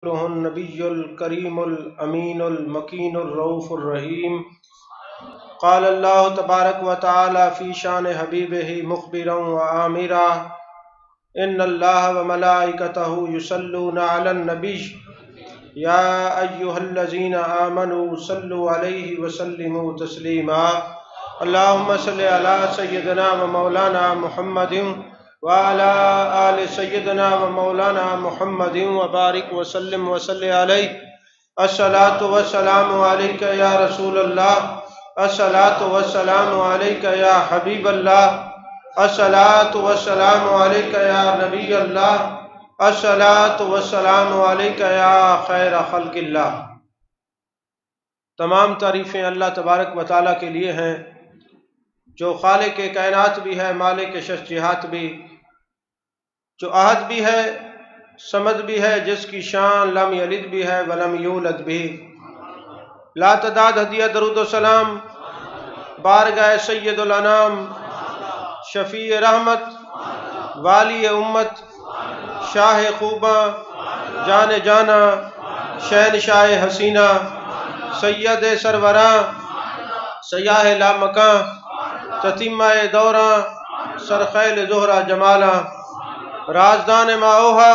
النبي الكريم الأمين المكين الرؤوف الرحيم. قال الله تبارك وتعالى في شان حبيبه مخبرا وآمرا إن الله وملائكته يصلون على النبي يا أيها الذين آمنوا صلوا عليه وسلموا تسليما. اللهم صل على سيدنا ومولانا محمد وعلى آل سيدنا ومولانا محمد وبارك وسلم وصل عليه. الصلاة والسلام عليك يا رسول الله، الصلاة والسلام عليك يا حبيب الله، الصلاة والسلام عليك يا نبي الله، الصلاة والسلام عليك يا خیر خلق اللہ. تمام تعریفیں اللہ تبارک و تعالیٰ کے لیے ہیں جو خالق کائنات بھی ہے، مالک شش جہات بھی، جو احد بھی ہے، صمد بھی ہے، جس کی شان لم یلد بھی ہے ولم یولد بھی. لا تعداد ہدیہ درود و سلام بارگاہ سید الانام، شفیع رحمت، والی امت، شاہ خوباں، جان جانا، شہنشاہ حسینہ، سید سروراں، سیاہ لامکاں، تتیمہ دوراں، سرخیل زہرہ جمالاں، رازدان ما اوہا،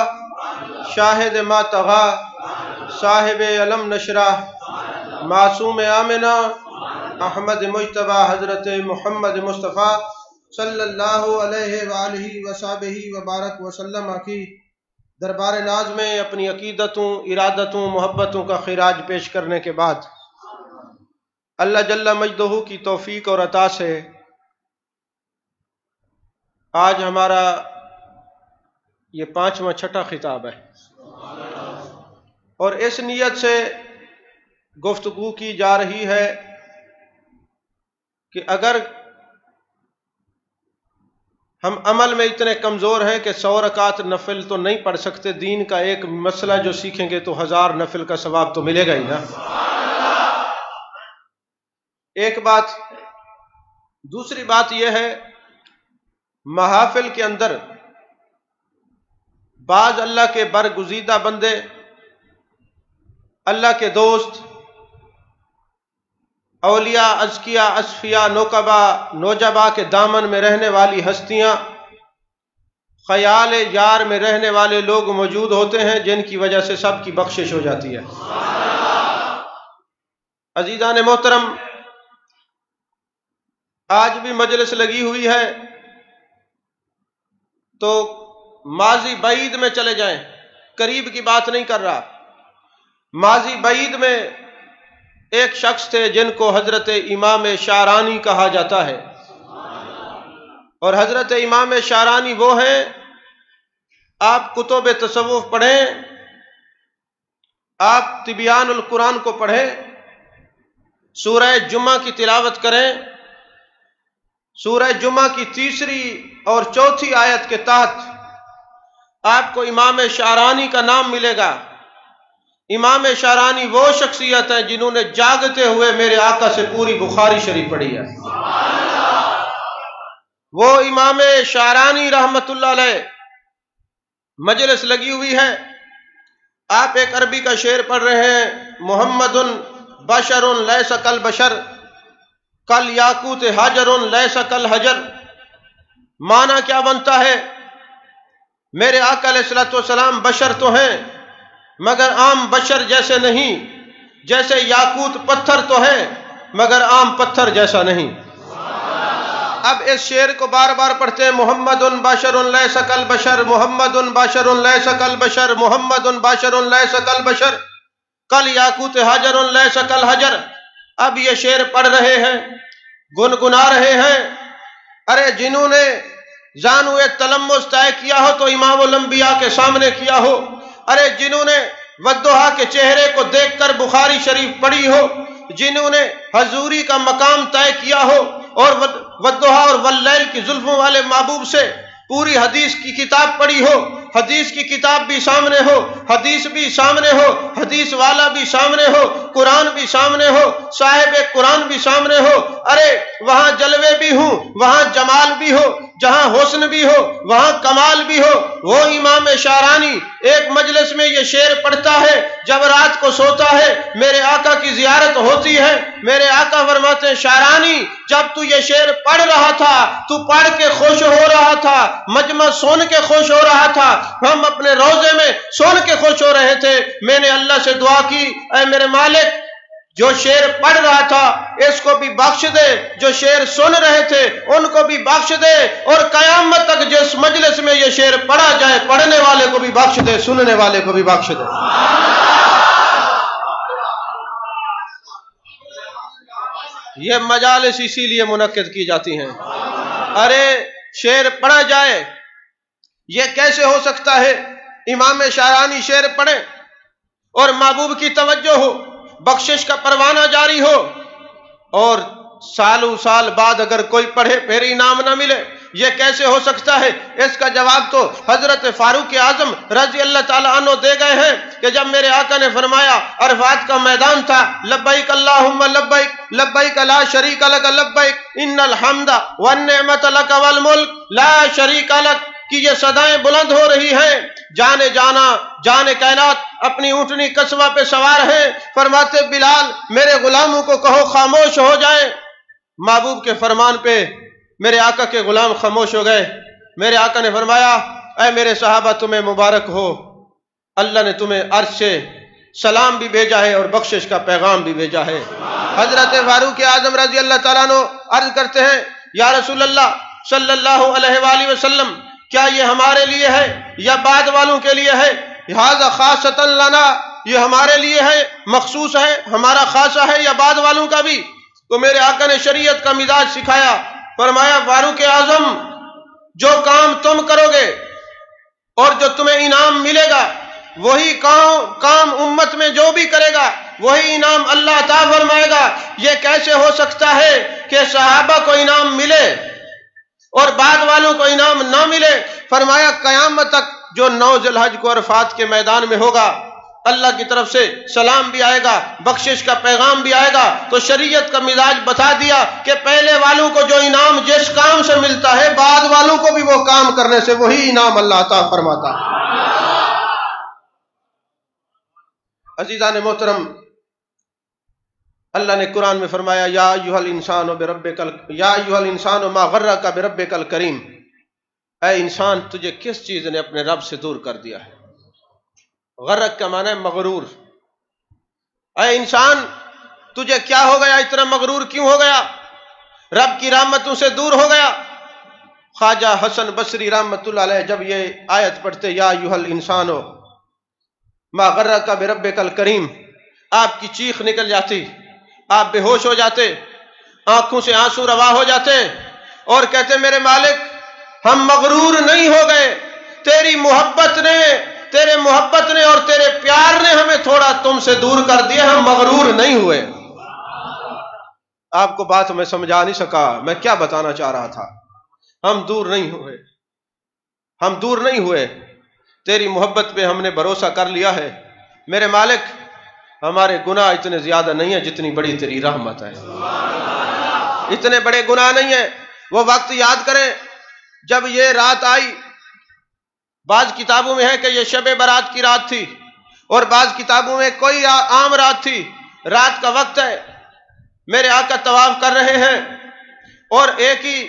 شاہد ما تغا، صاحب علم نشرہ، معصوم آمنہ، احمد مجتبہ حضرت محمد مصطفیٰ صلی اللہ علیہ وآلہ وصحبہ وبارک وسلم کی دربار ناز میں اپنی عقیدتوں، ارادتوں، محبتوں کا خراج پیش کرنے کے بعد اللہ جل مجدہ کی توفیق اور عطا سے آج ہمارا یہ 5واں چھٹا خطاب ہے، اور اس نیت سے گفتگو کی جا رہی ہے کہ اگر ہم عمل میں اتنے کمزور ہیں کہ 100 رکعت نفل تو نہیں پڑھ سکتے، دین کا ایک مسئلہ جو سیکھیں گے تو 1000 نفل کا ثواب تو ملے گا ہی نا. ایک بات. دوسری بات یہ ہے، محافل کے اندر بعض اللہ کے برگزیدہ بندے، اللہ کے دوست، اولیاء، ازکیاء، اصفیاء، نوکبا، نوجبا کے دامن میں رہنے والی ہستیاں، خیال یار میں رہنے والے لوگ موجود ہوتے ہیں جن کی وجہ سے سب کی بخشش ہو جاتی ہے. عزیزان محترم، آج بھی مجلس لگی ہوئی ہے تو ماضی بعید میں چلے جائیں، قریب کی بات نہیں کر رہا. ماضی بعید میں ایک شخص تھے جن کو حضرت امام شعرانی کہا جاتا ہے، اور حضرت امام شعرانی وہ ہیں، آپ کتب تصوف پڑھیں، آپ تبیان القرآن کو پڑھیں، سورہ جمعہ کی تلاوت کریں. سورہ جمعہ کی 3 اور 4 آیت کے تحت آپ کو امام شعرانی کا نام ملے گا. امام شعرانی وہ شخصیت ہیں جنہوں نے جاگتے ہوئے میرے آقا سے پوری بخاری شریف پڑھی ہے. وہ امام شعرانی رحمت اللہ علیہ مجلس لگی ہوئی ہے. آپ ایک عربی کا شعر پڑھ رہے ہیں، محمد بشر لیس کالبشر کل یاقوت حجر لیس کالحجر. معنی کیا بنتا ہے؟ میرے آقا علیہ الصلوۃ والسلام بشر تو ہیں مگر عام بشر جیسے نہیں، جیسے یاقوت پتھر تو ہے مگر عام پتھر جیسا نہیں. اب اس شعر کو بار بار پڑھتے ہیں، محمد بشر لیس کالبشر، محمد بشر لیس کالبشر، محمد بشر لیس کالبشر کل یاقوت حجر لیس کالحجر. اب یہ شعر پڑھ رہے ہیں، گنگنا رہے ہیں. ارے جنہوں نے زانو تلمس طے کیا ہو تو امام الانبیاء کے سامنے کیا ہو. ارے جنہوں نے والضحیٰ کے چہرے کو دیکھ کر بخاری شریف پڑھی ہو، جنہوں نے حضوری کا مقام طے کیا ہو اور والضحیٰ اور واللیل کی زلفوں والے محبوب سے پوری حدیث کی کتاب پڑھی ہو، حدیث کی کتاب بھی سامنے ہو، حدیث بھی سامنے ہو، حدیث والا بھی سامنے ہو، قرآن بھی سامنے ہو، صاحب قرآن بھی سامنے ہو. ارے وہاں جلوے بھی ہوں، وہاں جمال بھی ہو، جہاں حسن بھی ہو وہاں کمال بھی ہو، وہ امام شارانی ایک مجلس میں یہ شعر پڑھتا ہے، جب رات کو سوتا ہے میرے آقا کی زیارت ہوتی ہے، میرے آقا فرماتے ہیں شارانی جب تو یہ شعر پڑھ رہا تھا تو پڑھ کے خوش ہو رہا تھا، مجمع سن کے خوش ہو رہا تھا، ہم اپنے روزے میں سن کے خوش ہو رہے تھے۔ میں نے اللہ سے دعا کی، اے میرے مالک جو شعر پڑھ رہا تھا اس کو بھی بخش دے، جو شعر سن رہے تھے ان کو بھی بخش دے، اور قیامت تک جس مجلس میں یہ شعر پڑھا جائے پڑھنے والے کو بھی بخش دے، سننے والے کو بھی بخش دے۔ یہ مجالس اسی لیے منعقد کی جاتی ہیں۔ ارے شعر پڑھا جائے، یہ کیسے ہو سکتا ہے امام شارانی شعر پڑھے اور محبوب کی توجہ ہو، بخشش کا پروانہ جاری ہو، اور سالوں سال بعد اگر کوئی پڑھے پھر انعام نہ ملے؟ یہ کیسے ہو سکتا ہے؟ اس کا جواب تو حضرت فاروق اعظم رضی اللہ تعالیٰ عنہ دے گئے ہیں کہ جب میرے آقا نے فرمایا، عرفات کا میدان تھا، لبیک اللہم لبیک لبیک لا شریک لک لبیک ان الحمد والنعمت لک والملک لا شریک لک، کہ یہ صدائیں بلند ہو رہی ہیں، جانے جانا جانے کائنات اپنی اونٹنی قصبہ پہ سوار ہیں، فرماتے بلال میرے غلاموں کو کہو خاموش ہو جائیں۔ محبوب کے فرمان پہ میرے آقا کے غلام خاموش ہو گئے۔ میرے آقا نے فرمایا، اے میرے صحابہ تمہیں مبارک ہو، اللہ نے تمہیں عرش سے سلام بھی بھیجا ہے اور بخشش کا پیغام بھی بھیجا ہے۔ حضرت فاروق اعظم رضی اللہ تعالیٰ عنہ عرض کرتے ہیں، یا رسول اللہ صلی اللہ علیہ وآلہ وسلم، کیا یہ ہمارے لیے ہے یا بعد والوں کے لیے ہے؟ ھذا خاصۃ لنا، یہ ہمارے لیے ہے، مخصوص ہے، ہمارا خاصہ ہے، یا بعد والوں کا بھی؟ تو میرے آقا نے شریعت کا مزاج سکھایا، فرمایا فاروق اعظم جو کام تم کرو گے اور جو تمہیں انعام ملے گا وہی کام امت میں جو بھی کرے گا وہی انعام اللہ عطا فرمائے گا۔ یہ کیسے ہو سکتا ہے کہ صحابہ کو انعام ملے اور بعد والوں کو انعام نہ ملے؟ فرمایا قیامت تک جو 9 ذی الحج کو عرفات کے میدان میں ہوگا اللہ کی طرف سے سلام بھی آئے گا، بخشش کا پیغام بھی آئے گا۔ تو شریعت کا مزاج بتا دیا کہ پہلے والوں کو جو انعام جس کام سے ملتا ہے بعد والوں کو بھی وہ کام کرنے سے وہی انعام اللہ عطا فرماتا ہے۔ عزیزان محترم، اللہ نے قرآن میں فرمایا، یا ایھا الانسان ما غرک بربک الکریم، اے انسان تجھے کس چیز نے اپنے رب سے دور کر دیا ہے؟ غرق کا معنی ہے مغرور۔ اے انسان تجھے کیا ہو گیا، اتنا مغرور کیوں ہو گیا، رب کی رحمتوں سے دور ہو گیا؟ خواجہ حسن بصری رحمۃ اللہ علیہ جب یہ آیت پڑھتے، یا ایھا الانسان ما غرک بربک الکریم، آپ کی چیخ نکل جاتی، آپ بے ہوش ہو جاتے، آنکھوں سے آنسو روا ہو جاتے اور کہتے میرے مالک ہم مغرور نہیں ہو گئے، تیری محبت نے اور تیرے پیار نے ہمیں تھوڑا تم سے دور کر دیا، ہم مغرور نہیں ہوئے۔ آپ کو بات میں سمجھا نہیں سکا، میں کیا بتانا چاہ رہا تھا۔ ہم دور نہیں ہوئے، تیری محبت پہ ہم نے بھروسہ کر لیا ہے۔ میرے مالک ہمارے گناہ اتنے زیادہ نہیں ہیں جتنی بڑی تیری رحمت ہے، اتنے بڑے گناہ نہیں ہیں۔ وہ وقت یاد کریں جب یہ رات آئی، بعض کتابوں میں ہے کہ یہ شب برات کی رات تھی اور بعض کتابوں میں کوئی عام رات تھی۔ رات کا وقت ہے، میرے آقا طواف کر رہے ہیں اور ایک ہی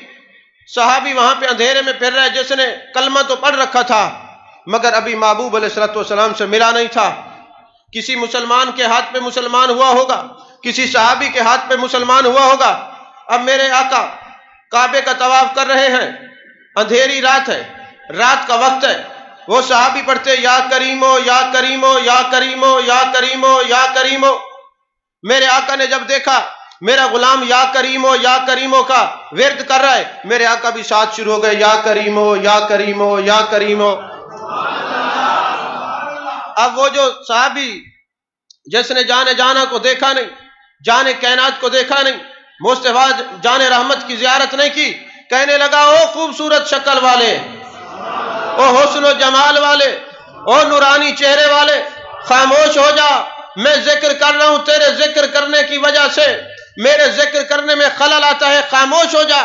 صحابی وہاں پہ اندھیرے میں پھر رہا ہے جس نے کلمہ تو پڑھ رکھا تھا مگر ابھی محبوب علیہ الصلوۃ والسلام سے ملا نہیں تھا۔ کسی مسلمان کے ہاتھ پہ مسلمان ہوا ہوگا، کسی صحابی کے ہاتھ پہ مسلمان ہوا ہوگا۔ اب میرے آقا کعبے کا طواف کر رہے ہیں، اندھیری رات ہے، رات کا وقت ہے، وہ صحابی پڑھتے یا کریمو یا کریمو یا کریمو یا کریمو یا کریمو۔ میرے آقا نے جب دیکھا میرا غلام یا کریمو کا ورد کر رہا ہے، میرے آقا بھی ساتھ شروع ہو گئے یا کریمو یا کریمو یا کریمو۔ اب وہ جو صحابی جس نے جانے جانا کو دیکھا نہیں، جانے کائنات کو دیکھا نہیں، مصطفیٰ جانے رحمت کی زیارت نہیں کی، کہنے لگا او خوبصورت شکل والے، او حسن و جمال والے، او نورانی چہرے والے، خاموش ہو جا، میں ذکر کر رہا ہوں، تیرے ذکر کرنے کی وجہ سے میرے ذکر کرنے میں خلل آتا ہے، خاموش ہو جا۔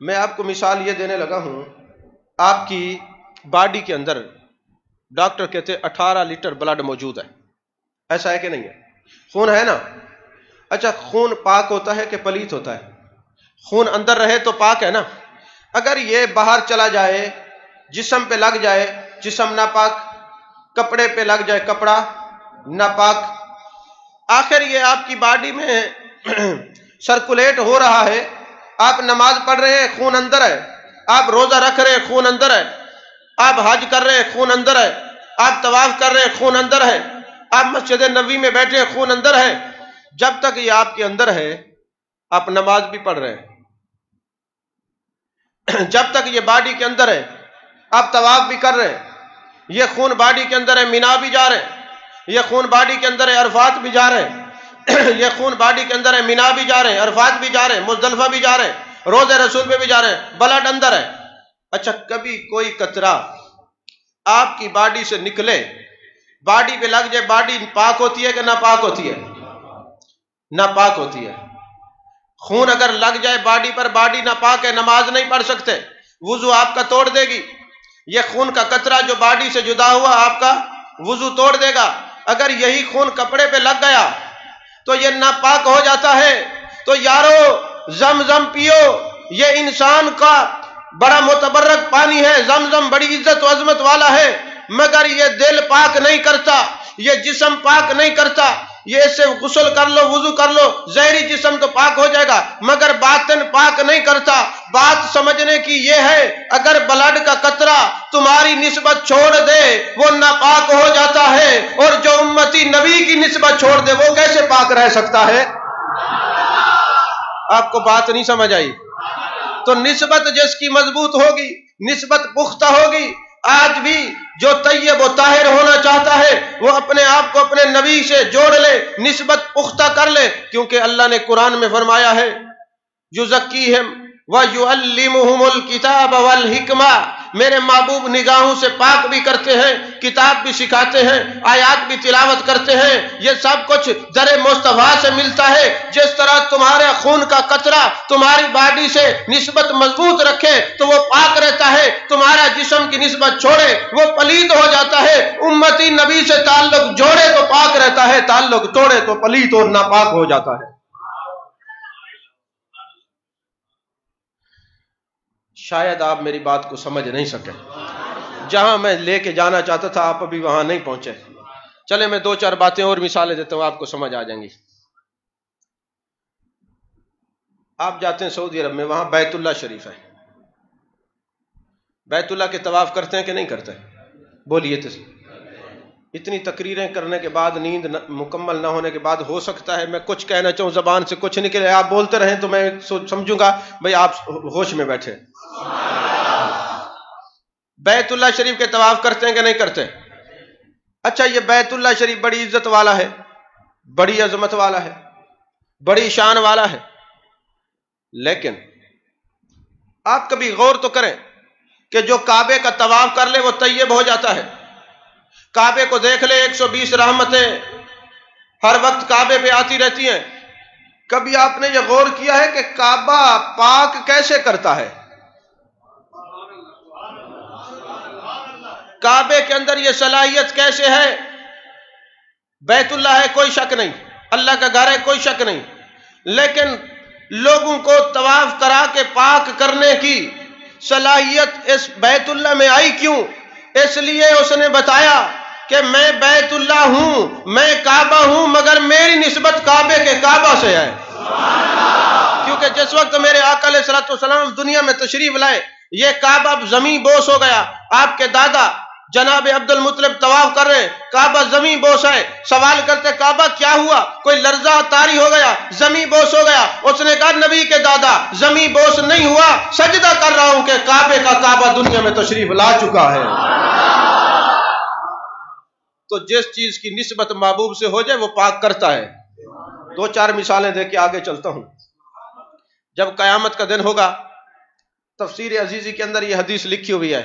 میں آپ کو مثال یہ دینے لگا ہوں، آپ کی باڈی کے اندر ڈاکٹر کہتے 18 لیٹر بلڈ موجود ہے، ایسا ہے کہ نہیں ہے؟ خون ہے نا؟ اچھا، خون پاک ہوتا ہے کہ پلیت ہوتا ہے؟ خون اندر رہے تو پاک ہے نا؟ اگر یہ باہر چلا جائے، جسم پہ لگ جائے، جسم ناپاک، کپڑے پہ لگ جائے، کپڑا ناپاک، آخر یہ آپ کی باڈی میں سرکولیٹ ہو رہا ہے، آپ نماز پڑھ رہے ہیں، خون اندر ہے، آپ روزہ رکھ رہے ہیں، خون اندر ہے، آپ حج کر رہے ہیں، خون اندر ہے، آپ طواف کر رہے ہیں، خون اندر ہے، آپ مسجد نبوی میں بیٹھے ہیں، خون اندر ہے۔ جب تک یہ آپ کے اندر ہے، آپ نماز بھی پڑھ رہے ہیں۔ جب تک یہ باڈی کے اندر ہے، آپ طواف بھی کر رہے ہیں، یہ خون باڈی کے اندر ہے، مینا بھی جا رہے ہیں، یہ خون باڈی کے اندر ہے، عرفات بھی جا رہے ہیں، یہ خون باڈی کے اندر ہے، مینا بھی جا رہے ہیں، عرفات بھی جا رہے ہیں، مزدلفہ بھی جا رہے ہیں، روضہ رسول پہ بھی جا رہے ہیں، بلڈ اندر ہے۔ اچھا، کبھی کوئی قطرہ آپ کی باڈی سے نکلے، باڈی پہ لگ جائے، باڈی پاک ہوتی ہے کہ ناپاک ہوتی ہے؟ ناپاک ہوتی ہے۔ خون اگر لگ جائے باڈی پر، باڈی ناپاک ہے، نماز نہیں پڑھ سکتے، وضو آپ کا توڑ دے گی۔ یہ خون کا قطرہ جو باڈی سے جدا ہوا آپ کا وضو توڑ دے گا۔ اگر یہی خون کپڑے پہ لگ گیا تو یہ ناپاک ہو جاتا ہے۔ تو یارو، زمزم پیو، یہ انسان کا بڑا متبرک پانی ہے، زمزم بڑی عزت و عظمت والا ہے، مگر یہ دل پاک نہیں کرتا، یہ جسم پاک نہیں کرتا۔ یہ اس سے غسل کر لو، وضو کر لو، ظاہری جسم تو پاک ہو جائے گا، مگر باطن پاک نہیں کرتا۔ بات سمجھنے کی یہ ہے، اگر بلڈ کا قطرہ تمہاری نسبت چھوڑ دے وہ ناپاک ہو جاتا ہے، اور جو امتی نبی کی نسبت چھوڑ دے وہ کیسے پاک رہ سکتا ہے؟ آپ کو بات نہیں سمجھ آئی؟ تو نسبت جس کی مضبوط ہوگی، نسبت پختہ ہوگی، آج بھی جو طیب و طاہر ہونا چاہتا ہے وہ اپنے آپ کو اپنے نبی سے جوڑ لے، نسبت پختہ کر لے، کیونکہ اللہ نے قرآن میں فرمایا ہے یزکیہم ویعلمہم الکتاب والحکمہ، میرے محبوب نگاہوں سے پاک بھی کرتے ہیں، کتاب بھی سکھاتے ہیں، آیات بھی تلاوت کرتے ہیں، یہ سب کچھ در مصطفیٰ سے ملتا ہے۔ جس طرح تمہارے خون کا قطرہ تمہاری باڈی سے نسبت مضبوط رکھے تو وہ پاک رہتا ہے، تمہارا جسم کی نسبت چھوڑے وہ پلید ہو جاتا ہے۔ امتی نبی سے تعلق جوڑے تو پاک رہتا ہے، تعلق توڑے تو پلید اور ناپاک ہو جاتا ہے۔ شاید آپ میری بات کو سمجھ نہیں سکے، جہاں میں لے کے جانا چاہتا تھا آپ ابھی وہاں نہیں پہنچے۔ چلے میں 2-4 باتیں اور مثالیں دیتا ہوں، آپ کو سمجھ آ جائیں گی۔ آپ جاتے ہیں سعودی عرب میں، وہاں بیت اللہ شریف ہے، بیت اللہ کے طواف کرتے ہیں کہ نہیں کرتے؟ بولیے تو۔ اتنی تقریریں کرنے کے بعد، نیند مکمل نہ ہونے کے بعد، ہو سکتا ہے میں کچھ کہنا چاہوں، زبان سے کچھ نکلے، آپ بولتے رہیں تو میں سمجھوں گا بھئی آپ ہوش میں بیٹھے۔ بیت اللہ شریف کے طواف کرتے ہیں کہ نہیں کرتے؟ اچھا، یہ بیت اللہ شریف بڑی عزت والا ہے، بڑی عظمت والا ہے، بڑی شان والا ہے، لیکن آپ کبھی غور تو کریں کہ جو کعبے کا طواف کر لے وہ طیب ہو جاتا ہے۔ کعبے کو دیکھ لے، 120 رحمتیں ہر وقت کعبے پہ آتی رہتی ہیں۔ کبھی آپ نے یہ غور کیا ہے کہ کعبہ پاک کیسے کرتا ہے؟ کعبے کے اندر یہ صلاحیت کیسے ہے؟ بیت اللہ ہے، کوئی شک نہیں، اللہ کا گھر ہے، کوئی شک نہیں، لیکن لوگوں کو طواف کرا کے پاک کرنے کی صلاحیت اس بیت اللہ میں آئی کیوں؟ اس لیے اس نے بتایا کہ میں بیت اللہ ہوں، میں کعبہ ہوں، مگر میری نسبت کعبے کے کعبہ سے ہے۔ کیونکہ جس وقت میرے آقا علیہ الصلوۃ والسلام دنیا میں تشریف لائے، یہ کعبہ زمین بوس ہو گیا۔ آپ کے دادا جناب عبد المطلب طواف کر رہے ہیں، کعبہ زمین بوس ہے۔ سوال کرتے کعبہ کیا ہوا؟ کوئی لرزہ طاری ہو گیا، زمین بوس ہو گیا؟ اس نے کہا نبی کے دادا زمین بوس نہیں ہوا، سجدہ کر رہا ہوں کہ کعبے کا کعبہ دنیا میں تشریف لا چکا ہے۔ تو جس چیز کی نسبت محبوب سے ہو جائے وہ پاک کرتا ہے۔ 2-4 مثالیں دے کے آگے چلتا ہوں۔ جب قیامت کا دن ہوگا، تفسیر عزیزی کے اندر یہ حدیث لکھی ہوئی ہے،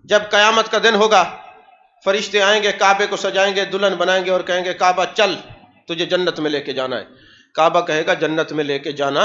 جب قیامت کا دن ہوگا فرشتے آئیں گے، کعبے کو سجائیں گے، دلہن بنائیں گے اور کہیں گے کعبہ چل، تجھے جنت میں لے کے جانا ہے۔ کعبہ کہے گا جنت میں لے کے جانا؟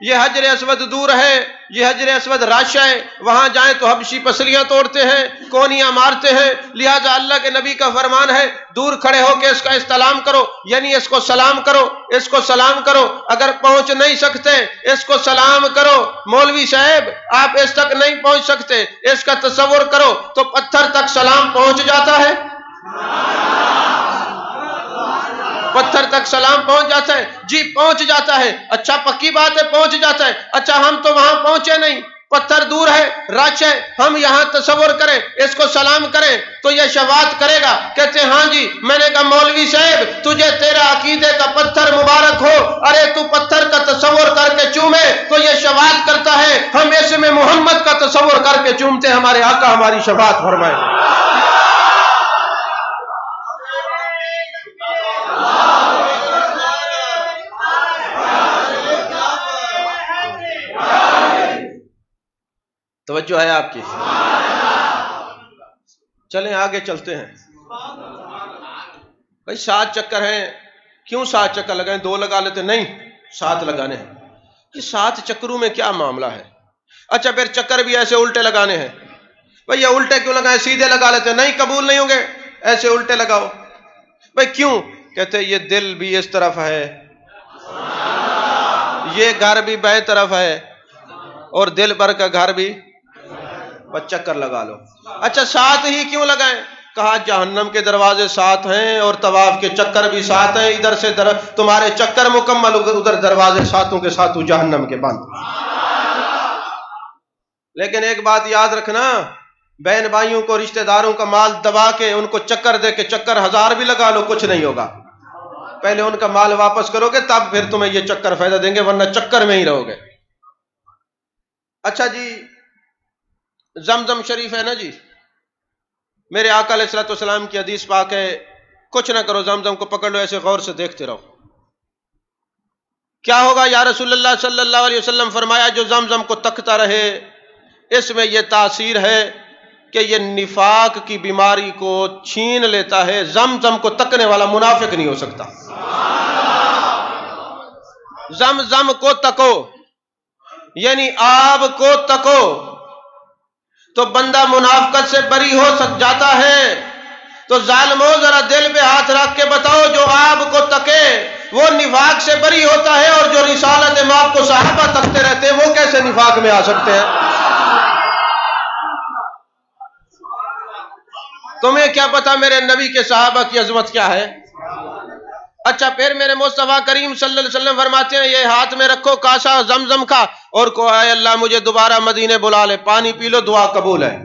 یہ حجر اسود دور ہے، یہ حجر اسود راشا ہے، وہاں جائیں تو حبشی پسلیاں توڑتے ہیں، کونیاں مارتے ہیں، لہذا اللہ کے نبی کا فرمان ہے دور کھڑے ہو کے اس کا استلام کرو، یعنی اس کو سلام کرو، اس کو سلام کرو، اگر پہنچ نہیں سکتے اس کو سلام کرو۔ مولوی صاحب آپ اس تک نہیں پہنچ سکتے، اس کا تصور کرو تو پتھر تک سلام پہنچ جاتا ہے، پتھر تک سلام پہنچ جاتا ہے، جی پہنچ جاتا ہے، اچھا پکی بات ہے پہنچ جاتا ہے، اچھا ہم تو وہاں پہنچے نہیں، پتھر دور ہے، راچ ہے، ہم یہاں تصور کریں اس کو سلام کریں تو یہ شفاعت کرے گا؟ کہتے ہیں ہاں جی۔ میں نے کہا مولوی صاحب تجھے تیرا عقیدے کا پتھر مبارک ہو، ارے تو پتھر کا تصور کر کے چومے تو یہ شفاعت کرتا ہے، ہم اس میں محمد کا تصور کر کے چومتے، ہمارے آقا ہماری شفاعت فرمائے۔ توجہ ہے آپ کی؟ چلیں آگے چلتے ہیں۔ بھائی 7 چکر ہیں، کیوں 7 چکر لگائیں؟ 2 لگا لیتے، نہیں 7 لگانے ہیں۔ یہ 7 چکروں میں کیا معاملہ ہے؟ اچھا پھر چکر بھی ایسے الٹے لگانے ہیں، بھائی یہ الٹے کیوں لگائیں؟ سیدھے لگا لیتے، نہیں قبول نہیں ہوں گے، ایسے الٹے لگاؤ۔ بھائی کیوں؟ کہتے یہ دل بھی اس طرف ہے، یہ گھر بھی بائیں طرف ہے، اور دل بھر کا گھر بھی، بس چکر لگا لو۔ اچھا 7 ہی کیوں لگائیں؟ کہا جہنم کے دروازے 7 ہیں اور طواف کے چکر بھی 7 ہیں، ادھر سے تمہارے چکر مکمل، ادھر دروازے 7 کے 7 جہنم کے بند۔ لیکن ایک بات یاد رکھنا، بہن بھائیوں کو، رشتہ داروں کا مال دبا کے ان کو چکر دے کے چکر 1000 بھی لگا لو کچھ نہیں ہوگا، پہلے ان کا مال واپس کرو گے تب پھر تمہیں یہ چکر فائدہ دیں گے، ورنہ چکر میں ہی رہو گے۔ اچھا جی زمزم شریف ہے نا جی، میرے آقا علیہ الصلوۃ والسلام کی حدیث پاک ہے، کچھ نہ کرو زمزم کو پکڑ لو، ایسے غور سے دیکھتے رہو، کیا ہوگا یا رسول اللہ صلی اللہ علیہ وسلم؟ فرمایا جو زمزم کو تکتا رہے اس میں یہ تاثیر ہے کہ یہ نفاق کی بیماری کو چھین لیتا ہے، زمزم کو تکنے والا منافق نہیں ہو سکتا۔ زمزم کو تکو یعنی آب کو تکو تو بندہ منافقت سے بری ہو جاتا ہے۔ تو ظالمو ذرا دل پہ ہاتھ رکھ کے بتاؤ، جو آب کو تکے وہ نفاق سے بری ہوتا ہے، اور جو رسالت ماب کو صحابہ تکتے رہتے ہیں وہ کیسے نفاق میں آ سکتے ہیں؟ تمہیں کیا پتا میرے نبی کے صحابہ کی عظمت کیا ہے؟ اچھا پھر میرے مصطفیٰ کریم صلی اللہ علیہ وسلم فرماتے ہیں یہ ہاتھ میں رکھو کاسا زمزم کا، اور کو اے اللہ مجھے دوبارہ مدینے بلا لے، پانی پی لو، دعا قبول ہے۔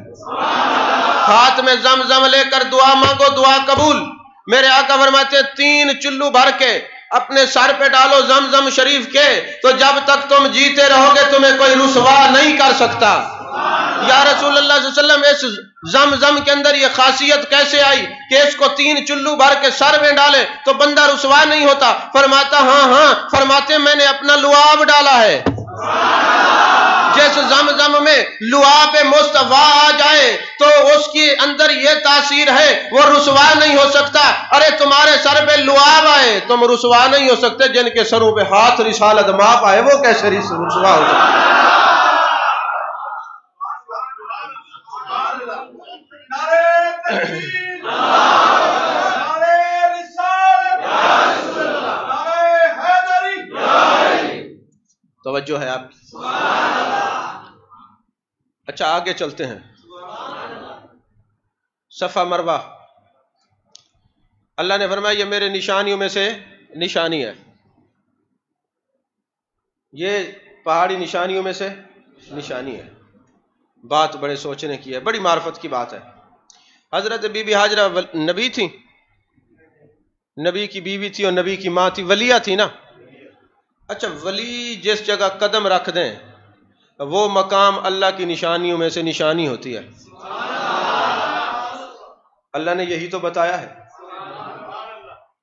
ہاتھ میں زمزم لے کر دعا مانگو، دعا قبول۔ میرے آقا فرماتے ہیں 3 چلو بھر کے اپنے سر پہ ڈالو زمزم شریف کے، تو جب تک تم جیتے رہو گے تمہیں کوئی رسوا نہیں کر سکتا۔ یا رسول اللہ صلی اللہ علیہ وسلم اس زمزم کے اندر یہ خاصیت کیسے آئی کہ اس کو 3 چلو بھر کے سر میں ڈالے تو بندہ رسوا نہیں ہوتا؟ فرماتا ہاں، فرماتے میں نے اپنا لعاب ڈالا ہے، جس زمزم میں لعاب مصطفیٰ آ جائے تو اس کے اندر یہ تاثیر ہے وہ رسوا نہیں ہو سکتا۔ ارے تمہارے سر پہ لعاب آئے تم رسوا نہیں ہو سکتے، جن کے سروں پہ ہاتھ رسالت ماب آئے وہ کیسے رسوا ہو سکتے؟ توجہ ہے آپ کی؟ اچھا آگے چلتے ہیں۔ صفا مروہ، اللہ نے فرمایا یہ میرے نشانیوں میں سے نشانی ہے، یہ پہاڑی نشانیوں میں سے نشانی ہے۔ بات بڑے سوچنے کی ہے، بڑی معرفت کی بات ہے۔ حضرت بی بی ہاجرہ نبی تھی، نبی کی بیوی تھی اور نبی کی ماں تھی، ولیہ تھی نا۔ اچھا ولی جس جگہ قدم رکھ دیں وہ مقام اللہ کی نشانیوں میں سے نشانی ہوتی ہے۔ اللہ نے یہی تو بتایا ہے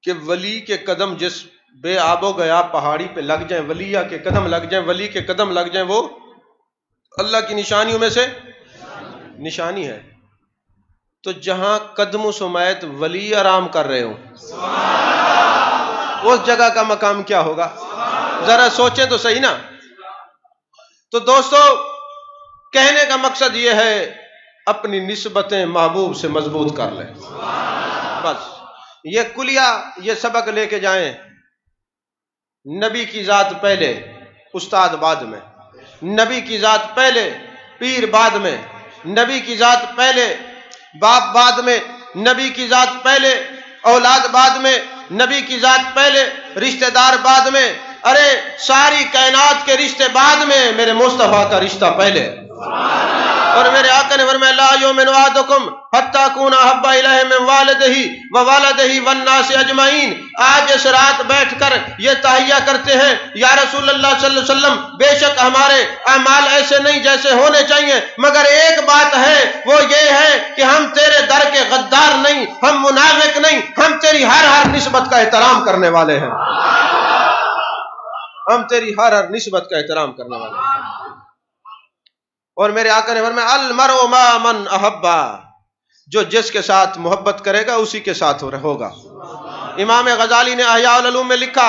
کہ ولی کے قدم جس بے آب و گیا پہاڑی پہ لگ جائیں، ولیہ کے قدم لگ جائیں، ولی کے قدم لگ جائیں، وہ اللہ کی نشانیوں میں سے نشانی ہے۔ تو جہاں قدم و سمیت ولی آرام کر رہے ہوں اس جگہ کا مقام کیا ہوگا؟ ذرا سوچیں تو صحیح نا۔ تو دوستو کہنے کا مقصد یہ ہے اپنی نسبتیں محبوب سے مضبوط کر لیں. بس یہ کلیہ یہ سبق لے کے جائیں. نبی کی ذات پہلے، استاد بعد میں. نبی کی ذات پہلے، پیر بعد میں. نبی کی ذات پہلے، باپ بعد میں. نبی کی ذات پہلے، اولاد بعد میں. نبی کی ذات پہلے، رشتہ دار بعد میں. ارے ساری کائنات کے رشتے بعد میں، میرے مصطفیٰ کا رشتہ پہلے. اور میرے آقا نے فرمایا لا یؤمن احدکم حتی اکون احب الیہ من والدہ ووالدہ والناس اجمعین. آج اس رات بیٹھ کر یہ تحیہ کرتے ہیں یا رسول اللہ صلی اللہ علیہ وسلم بے شک ہمارے اعمال ایسے نہیں جیسے ہونے چاہیے، مگر ایک بات ہے وہ یہ ہے کہ ہم تیرے در کے غدار نہیں، ہم منافق نہیں، ہم تیری ہر نسبت کا احترام کرنے والے ہیں. ہم تیری ہر نسبت کا احترام کرنے والے ہیں. اور میرے آقا نے فرمایا المرء مع من احبا، جو جس کے ساتھ محبت کرے گا اسی کے ساتھ ہوگا. امام غزالی نے احیاء العلوم میں لکھا،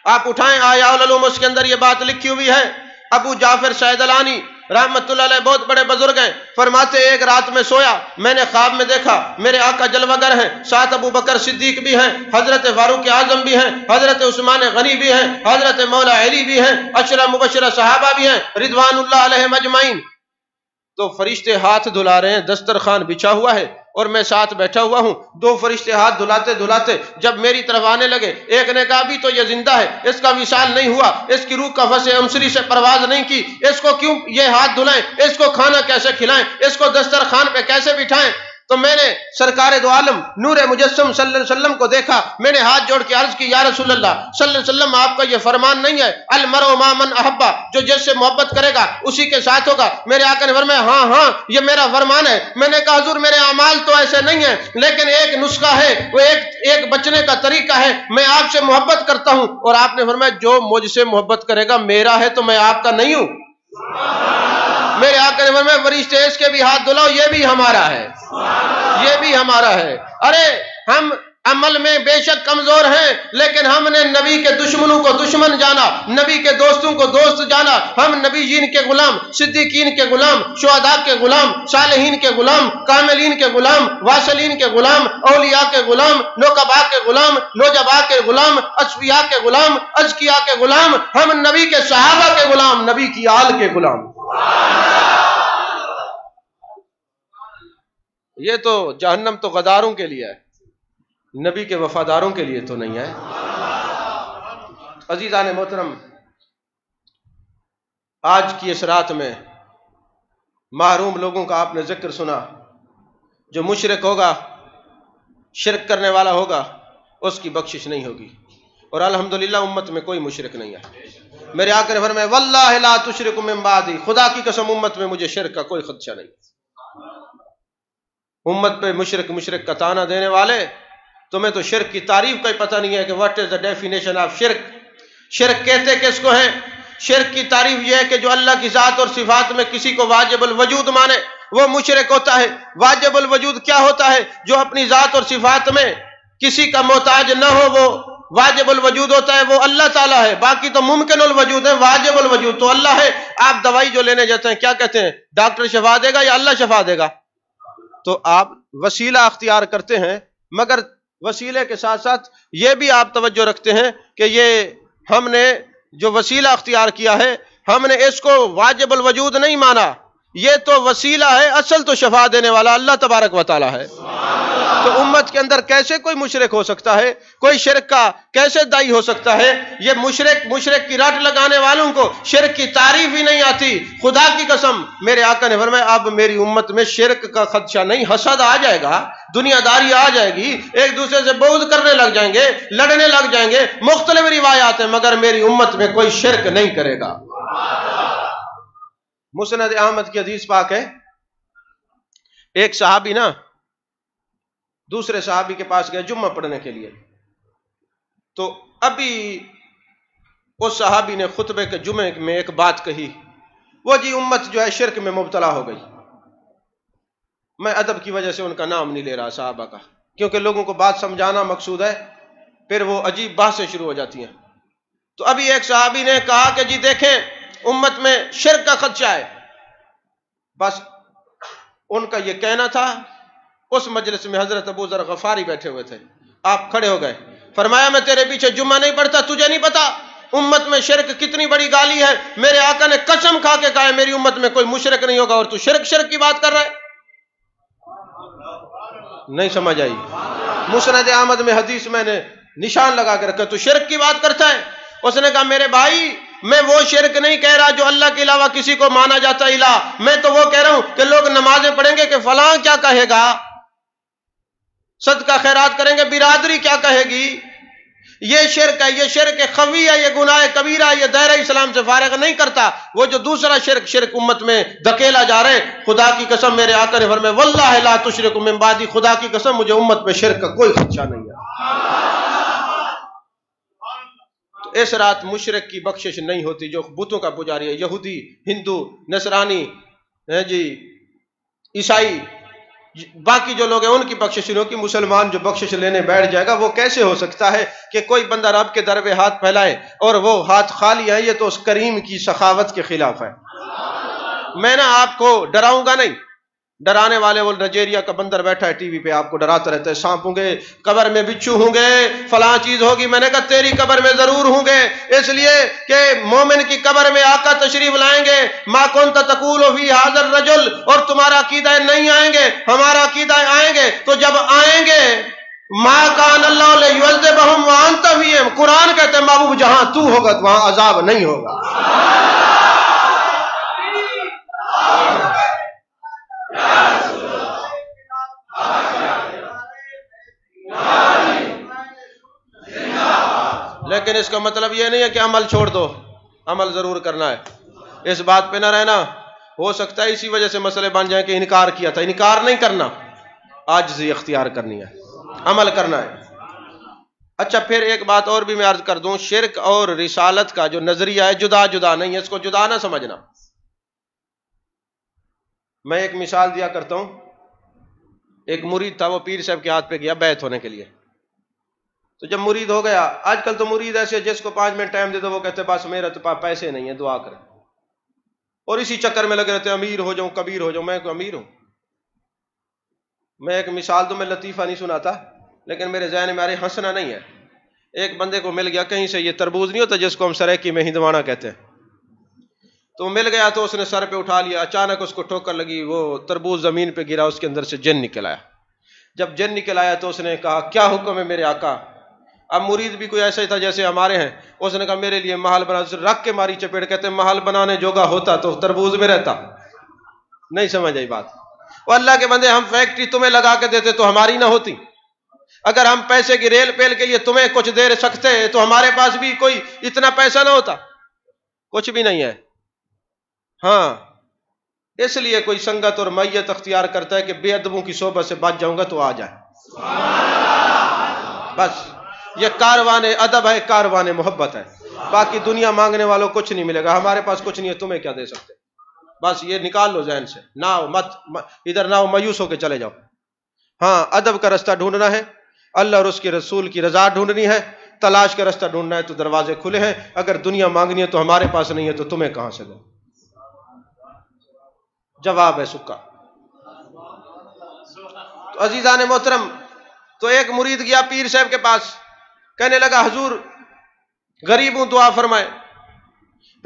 آپ اٹھائیں احیاء العلوم، اس کے اندر یہ بات لکھی ہوئی ہے. ابو جعفر سعدلانی رحمت اللہ علیہ بہت بڑے بزرگ ہیں، فرماتے ایک رات میں سویا، میں نے خواب میں دیکھا میرے آقا جلوہ گر ہیں، ساتھ ابو بکر صدیق بھی ہیں، حضرت فاروق اعظم بھی ہیں، حضرت عثمان غنی بھی ہیں، حضرت مولا علی بھی ہیں، عشرہ مبشرہ صحابہ بھی ہیں رضوان اللہ علیہم اجمعین. تو فرشتے ہاتھ دھلا رہے ہیں، دسترخوان بچھا ہوا ہے اور میں ساتھ بیٹھا ہوا ہوں. دو فرشتے ہاتھ دھلاتے دھلاتے جب میری طرف آنے لگے، ایک نے کہا ابھی تو یہ زندہ ہے، اس کا وصال نہیں ہوا، اس کی روح قفس امسری سے پرواز نہیں کی، اس کو کیوں یہ ہاتھ دھلائیں، اس کو کھانا کیسے کھلائیں، اس کو دسترخوان پہ کیسے بٹھائیں. تو میں نے سرکار دو عالم نور مجسم صلی اللہ علیہ وسلم کو دیکھا. میں نے ہاتھ جوڑ کے عرض کی یا رسول اللہ صلی اللہ علیہ وسلم آپ کا یہ فرمان نہیں ہے المرء مع من احبا، جو جس سے محبت کرے گا اسی کے ساتھ ہوگا. میرے آقا نے فرمایا ہاں یہ میرا فرمان ہے. میں نے کہا حضور میرے اعمال تو ایسے نہیں ہیں، لیکن ایک نسخہ ہے، وہ ایک بچنے کا طریقہ ہے، میں آپ سے محبت کرتا ہوں. اور آپ نے فرمایا جو مجھ سے محبت کرے گا میرا ہے تو میں آپ کا نہیں ہوں. میرے آقا نے فرمایا فرشتے اس کے بھی ہاتھ دھلاؤ، یہ بھی ہمارا ہے، یہ بھی ہمارا ہے. ارے ہم عمل میں بے شک کمزور ہیں، لیکن ہم نے نبی کے دشمنوں کو دشمن جانا، نبی کے دوستوں کو دوست جانا. ہم نبیین کے غلام، صدیقین کے غلام، شہداء کے غلام، صالحین کے غلام، کاملین کے غلام، واصلین کے غلام، اولیاء کے غلام، نقباء کے غلام، نجباء کے غلام، اصفیاء کے غلام، ازکیاء کے غلام. ہم نبی کے صحابہ کے غلام، نبی کی آل کے غلام. یہ تو جہنم تو غداروں کے لیے ہے، نبی کے وفاداروں کے لیے تو نہیں ہے. عزیزان محترم، آج کی اس رات میں محروم لوگوں کا آپ نے ذکر سنا. جو مشرک ہوگا، شرک کرنے والا ہوگا، اس کی بخشش نہیں ہوگی. اور الحمدللہ امت میں کوئی مشرک نہیں ہے. میرے آقا نے فرمایا واللہ لا تشرکوا من بعدی، خدا کی قسم امت میں مجھے شرک کا کوئی خدشہ نہیں. امت پہ مشرک کا تانا دینے والے، تمہیں تو شرک کی تعریف کا ہی پتہ نہیں ہے کہ what is the definition of شرک. شرک کہتے کس کو ہیں؟ شرک کی تعریف یہ ہے کہ جو اللہ کی ذات اور صفات میں کسی کو واجب الوجود مانے وہ مشرک ہوتا ہے. واجب الوجود کیا ہوتا ہے؟ جو اپنی ذات اور صفات میں کسی کا محتاج نہ ہو وہ واجب الوجود ہوتا ہے، وہ اللہ تعالیٰ ہے. باقی تو ممکن الوجود ہے، واجب الوجود تو اللہ ہے. آپ دوائی جو لینے جاتے ہیں کیا کہتے ہیں؟ ڈاکٹر شفا دے گا یا اللہ شفا دے گا؟ تو آپ وسیلہ اختیار کرتے ہیں، مگر وسیلے کے ساتھ ساتھ یہ بھی آپ توجہ رکھتے ہیں کہ یہ ہم نے جو وسیلہ اختیار کیا ہے ہم نے اس کو واجب الوجود نہیں مانا، یہ تو وسیلہ ہے، اصل تو شفا دینے والا اللہ تبارک و تعالی ہے. تو امت کے اندر کیسے کوئی مشرک ہو سکتا ہے؟ کوئی شرک کا کیسے دائی ہو سکتا ہے؟ یہ مشرک کی رٹ لگانے والوں کو شرک کی تعریف ہی نہیں آتی. خدا کی قسم میرے آقا نے فرمایا اب میری امت میں شرک کا خدشہ نہیں، حسد آ جائے گا، دنیا داری آ جائے گی، ایک دوسرے سے بغض کرنے لگ جائیں گے، لڑنے لگ جائیں گے. مختلف روایات ہیں مگر میری امت میں کوئی شرک نہیں کرے گا. مسند احمد کی حدیث پاک ہے، ایک صحابی نا دوسرے صحابی کے پاس گئے جمعہ پڑھنے کے لیے. تو ابھی اس صحابی نے خطبے کے جمعے میں ایک بات کہی، وہ جی امت جو ہے شرک میں مبتلا ہو گئی. میں ادب کی وجہ سے ان کا نام نہیں لے رہا صحابہ کا، کیونکہ لوگوں کو بات سمجھانا مقصود ہے، پھر وہ عجیب باتیں شروع ہو جاتی ہیں. تو ابھی ایک صحابی نے کہا کہ جی دیکھیں امت میں شرک کا خدشہ ہے. بس ان کا یہ کہنا تھا. اس مجلس میں حضرت ابو ذر غفاری بیٹھے ہوئے تھے. آپ کھڑے ہو گئے, فرمایا میں تیرے پیچھے جمعہ نہیں پڑھتا, تجھے نہیں پتا امت میں شرک کتنی بڑی گالی ہے؟ میرے آقا نے قسم کھا کے کہا ہے میری امت میں کوئی مشرک نہیں ہوگا, اور تو شرک کی بات کر رہا ہے. نہیں سمجھ آئی؟ مسند احمد میں حدیث میں نے نشان لگا کے رکھا, تو شرک کی بات کرتا ہے. اس نے کہا میرے بھائی میں وہ شرک نہیں کہہ رہا جو اللہ کے علاوہ کسی کو مانا جاتا ہے الہ. میں تو وہ کہہ رہا ہوں کہ لوگ نمازیں پڑھیں گے کہ فلاں کیا کہے گا, صدقہ خیرات کریں گے برادری کیا کہے گی. یہ شرک ہے, یہ شرک خفی ہے, یہ گناہ کبیرہ ہے, یہ دائرہ اسلام سے فارغ نہیں کرتا. وہ جو دوسرا شرک امت میں دھکیلا جا رہے ہیں, خدا کی قسم میرے آقا نے فرمایا واللہ لا تشرکوا من بعدی, خدا کی قسم مجھے امت میں شرک کا کوئی خدشہ نہیں ہے. تو اس رات مشرک کی بخشش نہیں ہوتی جو بتوں کا پجاری ہے, یہودی, ہندو, نصرانی, عیسائی, باقی جو لوگ ہیں ان کی بخشش نہیں ہوگی. مسلمان جو بخشش لینے بیٹھ جائے گا وہ کیسے ہو سکتا ہے کہ کوئی بندہ رب کے در پہ ہاتھ پھیلائے اور وہ ہاتھ خالی ہے؟ یہ تو اس کریم کی سخاوت کے خلاف ہے. میں نا آپ کو ڈراؤں گا نہیں, ڈرانے والے وہ نائجیریا کا بندر بیٹھا ہے ٹی وی پہ آپ کو ڈراتا رہتا ہے, سانپ ہوں گے, قبر میں بچھو ہوں گے, فلاں چیز ہوگی. میں نے کہا تیری قبر میں ضرور ہوں گے, اس لیے کہ مومن کی قبر میں آقا تشریف لائیں گے. ما کنت تقول فی ھذا الرجل, اور تمہارا عقیدہ نہیں آئیں گے, ہمارا عقیدہ آئیں گے. تو جب آئیں گے ما کان اللہ لیعذبہم وانت فیہم, قرآن کہتے ہیں محبوب جہاں تو ہوگا تو وہاں عذاب نہیں ہوگا. لیکن اس کا مطلب یہ نہیں ہے کہ عمل چھوڑ دو, عمل ضرور کرنا ہے. اس بات پہ نہ رہنا, ہو سکتا ہے اسی وجہ سے مسئلے بن جائیں کہ انکار کیا تھا. انکار نہیں کرنا, عاجزی اختیار کرنی ہے, عمل کرنا ہے. اچھا پھر ایک بات اور بھی میں عرض کر دوں, شرک اور رسالت کا جو نظریہ ہے جدا جدا نہیں ہے, اس کو جدا نہ سمجھنا. میں ایک مثال دیا کرتا ہوں. ایک مرید تھا, وہ پیر صاحب کے ہاتھ پہ گیا بیعت ہونے کے لیے. تو جب مرید ہو گیا, آج کل تو مرید ایسے جس کو 5 منٹ ٹائم دے دو وہ کہتے بس میرا تو پیسے نہیں ہیں, دعا کریں, اور اسی چکر میں لگے رہتے امیر ہو جاؤں, کبیر ہو جاؤں. میں کوئی امیر ہوں؟ میں ایک مثال تو میں لطیفہ نہیں سناتا, لیکن میرے ذہن میں آ رہے, ہنسنا نہیں ہے. ایک بندے کو مل گیا کہیں سے, یہ تربوز نہیں ہوتا جس کو ہم سریکی میں ہندوانا کہتے ہیں, تو مل گیا تو اس نے سر پہ اٹھا لیا. اچانک اس کو ٹھوکر لگی, وہ تربوز زمین پہ گرا, اس کے اندر سے جن نکل آیا. جب جن نکل آیا تو اس نے کہا کیا حکم ہے میرے آقا. اب مرید بھی کوئی ایسا ہی تھا جیسے ہمارے ہیں. اس نے کہا میرے لیے محل بنا. رکھ کے ماری چپیٹ, کہتے ہیں محل بنانے جوگا ہوتا تو تربوز میں رہتا. نہیں سمجھ آئی بات؟ وہ اللہ کے بندے, ہم فیکٹری تمہیں لگا کے دیتے تو ہماری نہ ہوتی. اگر ہم پیسے کی ریل پیل کے لیے تمہیں کچھ دے سکتے تو ہمارے پاس بھی کوئی اتنا پیسہ نہ ہوتا. کچھ بھی نہیں ہے. ہاں اس لیے کوئی سنگت اور میت اختیار کرتا ہے کہ بے ادبوں کی صحبت سے بچ جاؤں گا تو آ جائے. بس یہ کاروان ادب ہے, کاروان محبت ہے. باقی دنیا مانگنے والوں کچھ نہیں ملے گا. ہمارے پاس کچھ نہیں ہے, تمہیں کیا دے سکتے. بس یہ نکال لو ذہن سے, نہ ادھر نہ مایوس ہو کے چلے جاؤ. ہاں ادب کا رستہ ڈھونڈنا ہے, اللہ اور اس کے رسول کی رضا ڈھونڈنی ہے, تلاش کا رستہ ڈھونڈنا ہے, تو دروازے کھلے ہیں. اگر دنیا مانگنی ہے تو ہمارے پاس نہیں ہے تو تمہیں کہاں سے دو. جواب ہے سکا. تو عزیزان محترم, تو ایک مرید گیا پیر صاحب کے پاس, کہنے لگا حضور غریب ہوں دعا فرمائے.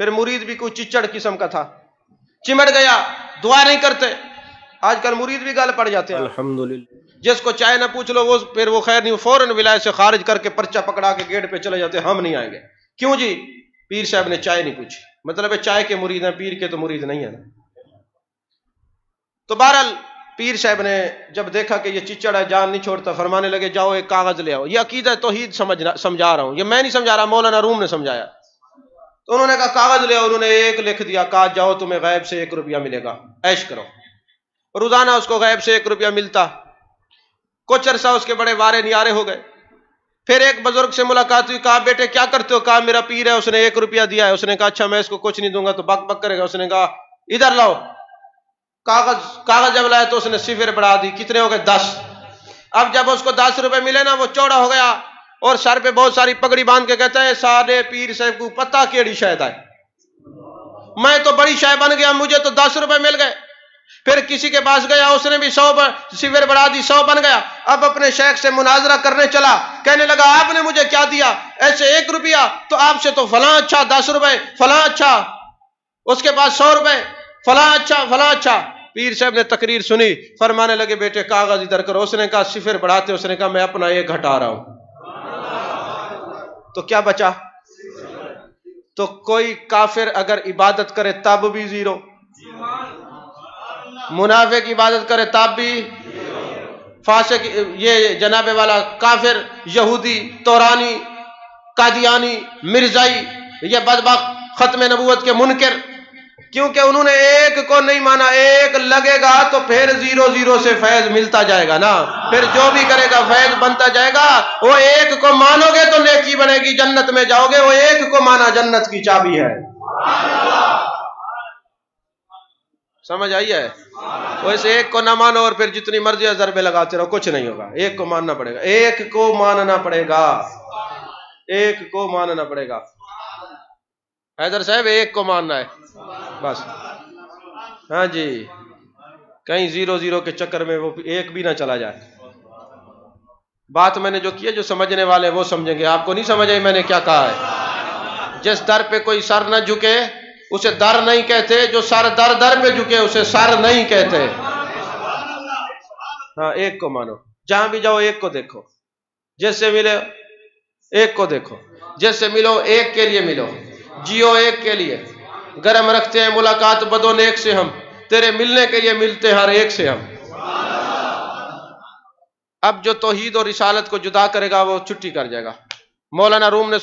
پھر مرید بھی کوئی چچڑ قسم کا تھا, چمٹ گیا, دعا نہیں کرتے. آج کل مرید بھی گال پڑ جاتے ہیں الحمدللہ. جس کو چائے نہ پوچھ لو وہ پھر وہ خیر نہیں, فوراً ولایت سے خارج کر کے پرچہ پکڑا کے گیٹ پہ چلے جاتے, ہم نہیں آئیں گے. کیوں جی؟ پیر صاحب نے چائے نہیں پوچھی. مطلب ہے چائے کے مرید ہیں, پیر کے تو مرید نہیں ہیں. تو بہرحال پیر صاحب نے جب دیکھا کہ یہ چچڑ ہے, جان نہیں چھوڑتا, فرمانے لگے جاؤ ایک کاغذ لے آؤ. یہ عقیدہ توحید سمجھا رہا ہوں, یہ میں نہیں سمجھا رہا, مولانا روم نے سمجھایا. تو انہوں نے کہا کاغذ لے آؤ. انہوں نے ایک لکھ دیا, کہا جاؤ تمہیں غیب سے 1 روپیہ ملے گا, عیش کرو. روزانہ اس کو غیب سے 1 روپیہ ملتا. کچھ عرصہ اس کے بڑے وارے نیارے ہو گئے. پھر ایک بزرگ سے ملاقات ہوئی, کہا بیٹے کیا کرتے ہو؟ کہا میرا پیر ہے, اس نے 1 روپیہ دیا ہے. اس نے کہا اچھا میں اس کو کچھ نہیں دوں گا تو بک بک کرے گا. اس نے کہا ادھر لاؤ کاغذ جب لایا تو اس نے صفر بڑھا دی. کتنے ہو گئے؟ 10. اب جب اس کو 10 روپے ملے نا, وہ چوڑا ہو گیا اور سر پہ بہت ساری پگڑی باندھ کے کہتا ہے سارے پیر صاحب کو پتہ کیڑی شاید ہے. میں تو بڑی شے بن گیا, مجھے تو 10 روپے مل گئے. پھر کسی کے پاس گیا, اس نے بھی 100 صفر بڑھا دی, 100 بن گیا. اب اپنے شیخ سے مناظرہ کرنے چلا, کہنے لگا آپ نے مجھے کیا دیا, ایسے 1 روپیہ, تو آپ سے تو فلاں اچھا 10 روپے, فلاں اچھا, اس کے پاس 100 روپے, فلاں اچھا فلاں اچھا. پیر صاحب نے تقریر سنی, فرمانے لگے بیٹے کاغذ ادھر کرو. اس نے کہا صفر بڑھاتے, اس نے کہا میں اپنا 1 گھٹا رہا ہوں. تو کیا بچا؟ تو کوئی کافر اگر عبادت کرے تب بھی 0, منافق عبادت کرے تب بھی, فاسق یہ جناب والا کافر, یہودی, تورانی, قادیانی, مرزائی, یہ بدبخت ختم نبوت کے منکر, کیونکہ انہوں نے 1 کو نہیں مانا. 1 لگے گا تو پھر 0 سے فیض ملتا جائے گا نا, پھر جو بھی کرے گا فیض بنتا جائے گا. وہ 1 کو مانو گے تو نیکی بنے گی, جنت میں جاؤ گے. وہ 1 کو مانا جنت کی چابی ہے. سمجھ آئی ہے؟ وہ اس 1 کو نہ مانو اور پھر جتنی مرضی ضربے لگاتے رہو, کچھ نہیں ہوگا. 1 کو ماننا پڑے گا, 1 کو ماننا پڑے گا, 1 کو ماننا پڑے گا. حیدر صاحب 1 کو ماننا ہے بس. ہاں جی, کہیں 0 کے چکر میں وہ 1 بھی نہ چلا جائے. بات میں نے جو کی ہے, جو سمجھنے والے وہ سمجھیں گے. آپ کو نہیں سمجھ آئی میں نے کیا کہا ہے؟ جس در پہ کوئی سر نہ جھکے اسے در نہیں کہتے, جو سر در پہ جھکے اسے سر نہیں کہتے. ہاں 1 کو مانو, جہاں بھی جاؤ 1 کو دیکھو, جس سے ملے 1 کو دیکھو, جس سے ملو 1 کے لیے ملو, جیو 1 کے لیے. گرم رکھتے ہیں ملاقات بدو نیک سے ہم, تیرے ملنے کے لیے ملتے ہر ایک سے ہم. اب جو توحید اور رسالت کو جدا کرے گا وہ چھٹی کر جائے گا. مولانا روم نے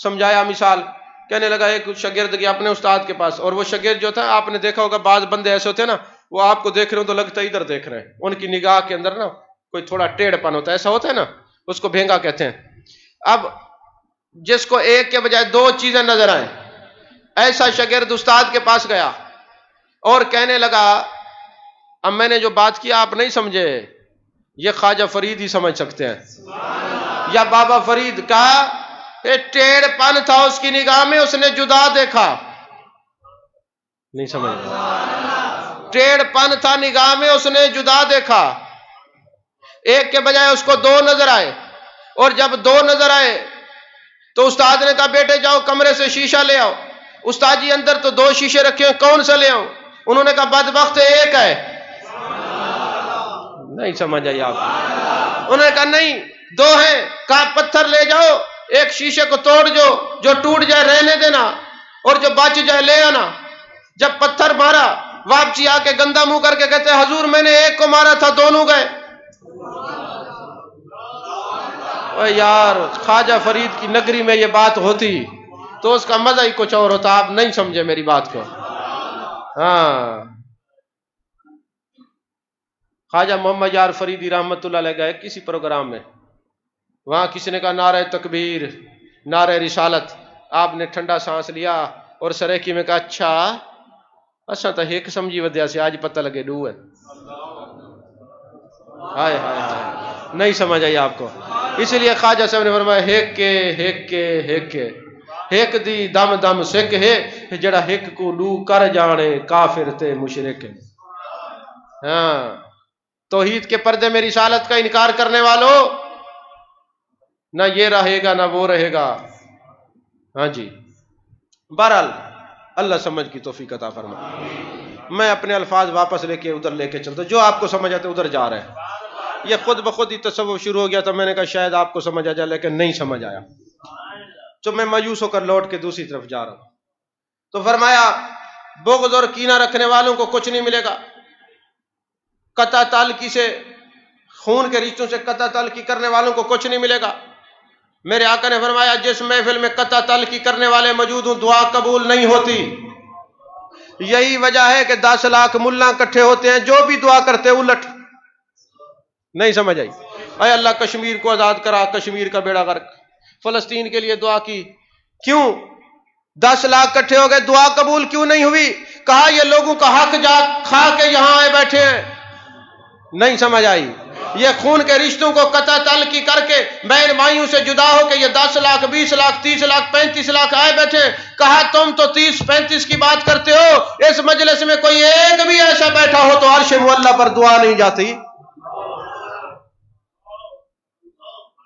سمجھایا مثال, کہنے لگا ایک شاگرد گیا اپنے استاد کے پاس, اور وہ شاگرد جو تھا, آپ نے دیکھا ہوگا بعض بندے ایسے ہوتے ہیں نا, وہ آپ کو دیکھ رہے ہو تو لگتا ہے ادھر دیکھ رہے ہیں, ان کی نگاہ کے اندر نا کوئی تھوڑا ٹیڑھ پن ہوتا ہے, ایسا ہوتا ہے نا, اس کو بھینگا کہتے ہیں. اب جس کو 1 کے بجائے 2 چیزیں نظر آئیں, ایسا شاگرد استاد کے پاس گیا اور کہنے لگا اب میں نے جو بات کی آپ نہیں سمجھے, یہ خواجہ فرید ہی سمجھ سکتے ہیں یا بابا فرید. کا ٹیڑھ پن تھا اس کی نگاہ میں, اس نے جدا دیکھا. نہیں سمجھ, ٹیڑھ پن تھا نگاہ میں, اس نے جدا دیکھا. 1 کے بجائے اس کو 2 نظر آئے, اور جب 2 نظر آئے تو استاد نے کہا بیٹے جاؤ کمرے سے شیشہ لے آؤ. استاد جی اندر تو 2 شیشے رکھے ہیں, کون سا لے آؤں؟ انہوں نے کہا بدبخت 1 ہے. نہیں سمجھ آئی آپ؟ انہوں نے کہا نہیں 2 ہیں. کہا پتھر لے جاؤ, 1 شیشے کو توڑ جو ٹوٹ جائے رہنے دینا, اور جو بچ جائے لے آنا. جب پتھر مارا, واپسی آ کے گندا منہ کر کے کہتے ہیں حضور میں نے 1 کو مارا تھا, دونوں گئے. یار خواجہ فرید کی نگری میں یہ بات ہوتی تو اس کا مزہ ہی کچھ اور ہوتا. آپ نہیں سمجھے میری بات کو. ہاں, خواجہ محمد یار فریدی رحمت اللہ علیہ گئے کسی پروگرام میں, وہاں کسی نے کہا نعرہ تکبیر, نعرہ رسالت. آپ نے ٹھنڈا سانس لیا اور سریکی میں کہا اچھا تو ایک سمجھی ودیا سے آج پتہ لگے ڈو ہے. ہائے ہائے ہائے, نہیں سمجھ آئی آپ کو. اس لیے خواجہ صاحب نے فرمایا ہیک دی دم دم سکھ ہے, جڑا ہیک کو لو کر جانے کافر تے مشرک. ہاں, توحید کے پردے میں رسالت کا انکار کرنے والوں نہ یہ رہے گا نہ وہ رہے گا. ہاں جی, بہرحال اللہ سمجھ کی توفیق عطا فرمائے. میں اپنے الفاظ واپس لے کے ادھر لے کے چلتا, جو آپ کو سمجھ آتے ادھر جا رہے ہیں. یہ خود بخود ہی تصوف شروع ہو گیا تھا, میں نے کہا شاید آپ کو سمجھ آ جائے, لیکن نہیں سمجھ آیا, تو میں مایوس ہو کر لوٹ کے دوسری طرف جا رہا ہوں. تو فرمایا بغض اور کینہ رکھنے والوں کو کچھ نہیں ملے گا, قطع تعلقی سے, خون کے رشتوں سے قطع تعلقی کرنے والوں کو کچھ نہیں ملے گا. میرے آقا نے فرمایا جس محفل میں قطع تعلقی کرنے والے موجود ہوں دعا قبول نہیں ہوتی. یہی وجہ ہے کہ 10 لاکھ ملا اکٹھے ہوتے ہیں, جو بھی دعا کرتے الٹ. نہیں سمجھ آئی؟ اے اللہ کشمیر کو آزاد کرا, کشمیر کا بیڑا غرق. فلسطین کے لیے دعا کی, کیوں 10 لاکھ اکٹھے ہو گئے, دعا قبول کیوں نہیں ہوئی؟ کہا یہ لوگوں کا حق جا کھا کے یہاں آئے بیٹھے ہیں. نہیں سمجھ آئی؟ یہ خون کے رشتوں کو قطع تعلقی کر کے بہن بھائیوں سے جدا ہو کے یہ 10 لاکھ 20 لاکھ 30 لاکھ 35 لاکھ آئے بیٹھے. کہا تم تو 30 35 کی بات کرتے ہو, اس مجلس میں کوئی ایک بھی ایسا بیٹھا ہو تو عرش معلیٰ پر دعا نہیں جاتی.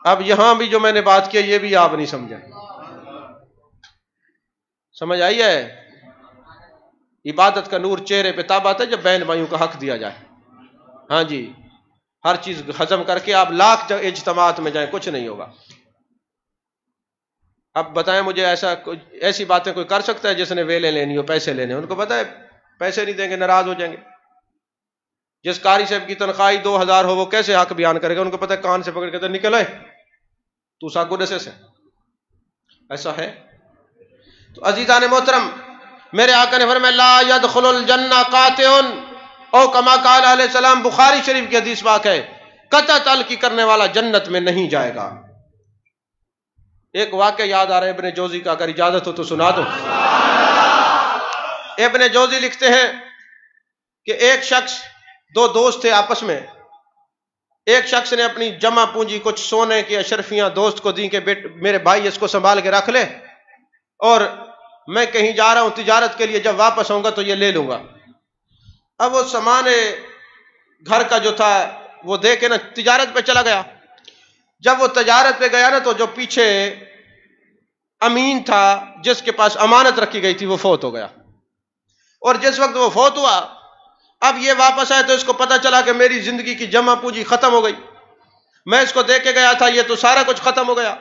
اب یہاں بھی جو میں نے بات کی یہ بھی آپ نہیں سمجھا. سمجھ آئی ہے؟ عبادت کا نور چہرے پہ تب آتا ہے جب بہن بھائیوں کا حق دیا جائے. ہاں جی, ہر چیز ہضم کر کے آپ لاکھ اجتماعات میں جائیں کچھ نہیں ہوگا. اب بتائیں مجھے ایسی باتیں کوئی کر سکتا ہے جس نے ویلے لینی ہو, پیسے لینے, ان کو پتہ ہے پیسے نہیں دیں گے ناراض ہو جائیں گے. جس قاری صاحب کی تنخواہ 2000 ہو وہ کیسے حق بیان کرے گا؟ ان کو پتہ ہے کان سے پکڑ کے تو نکل آئے تو ساگو دسے سے. ایسا ہے؟ تو عزیزان محترم, میرے آقا نے فرمایا لا يدخل الجنہ قاطع او کما قال علیہ السلام. بخاری شریف کی حدیث پاک ہے, قطع تعلقی کرنے والا جنت میں نہیں جائے گا. ایک واقعہ یاد آ رہا ہے ابن جوزی کا, اگر اجازت ہو تو سنا دو. ابن جوزی لکھتے ہیں کہ ایک شخص, 2 دوست تھے آپس میں. ایک شخص نے اپنی جمع پونجی کچھ سونے کی اشرفیاں دوست کو دی کہ میرے بھائی اس کو سنبھال کے رکھ لے, اور میں کہیں جا رہا ہوں تجارت کے لیے, جب واپس آؤں گا تو یہ لے لوں گا. اب وہ سامان گھر کا جو تھا وہ دے کے نا تجارت پہ چلا گیا. جب وہ تجارت پہ گیا نا تو جو پیچھے امین تھا جس کے پاس امانت رکھی گئی تھی وہ فوت ہو گیا. اور جس وقت وہ فوت ہوا, اب یہ واپس آئے تو اس کو پتا چلا کہ میری زندگی کی جمع پونجی ختم ہو گئی. میں اس کو دے کے گیا تھا, یہ تو سارا کچھ ختم ہو گیا.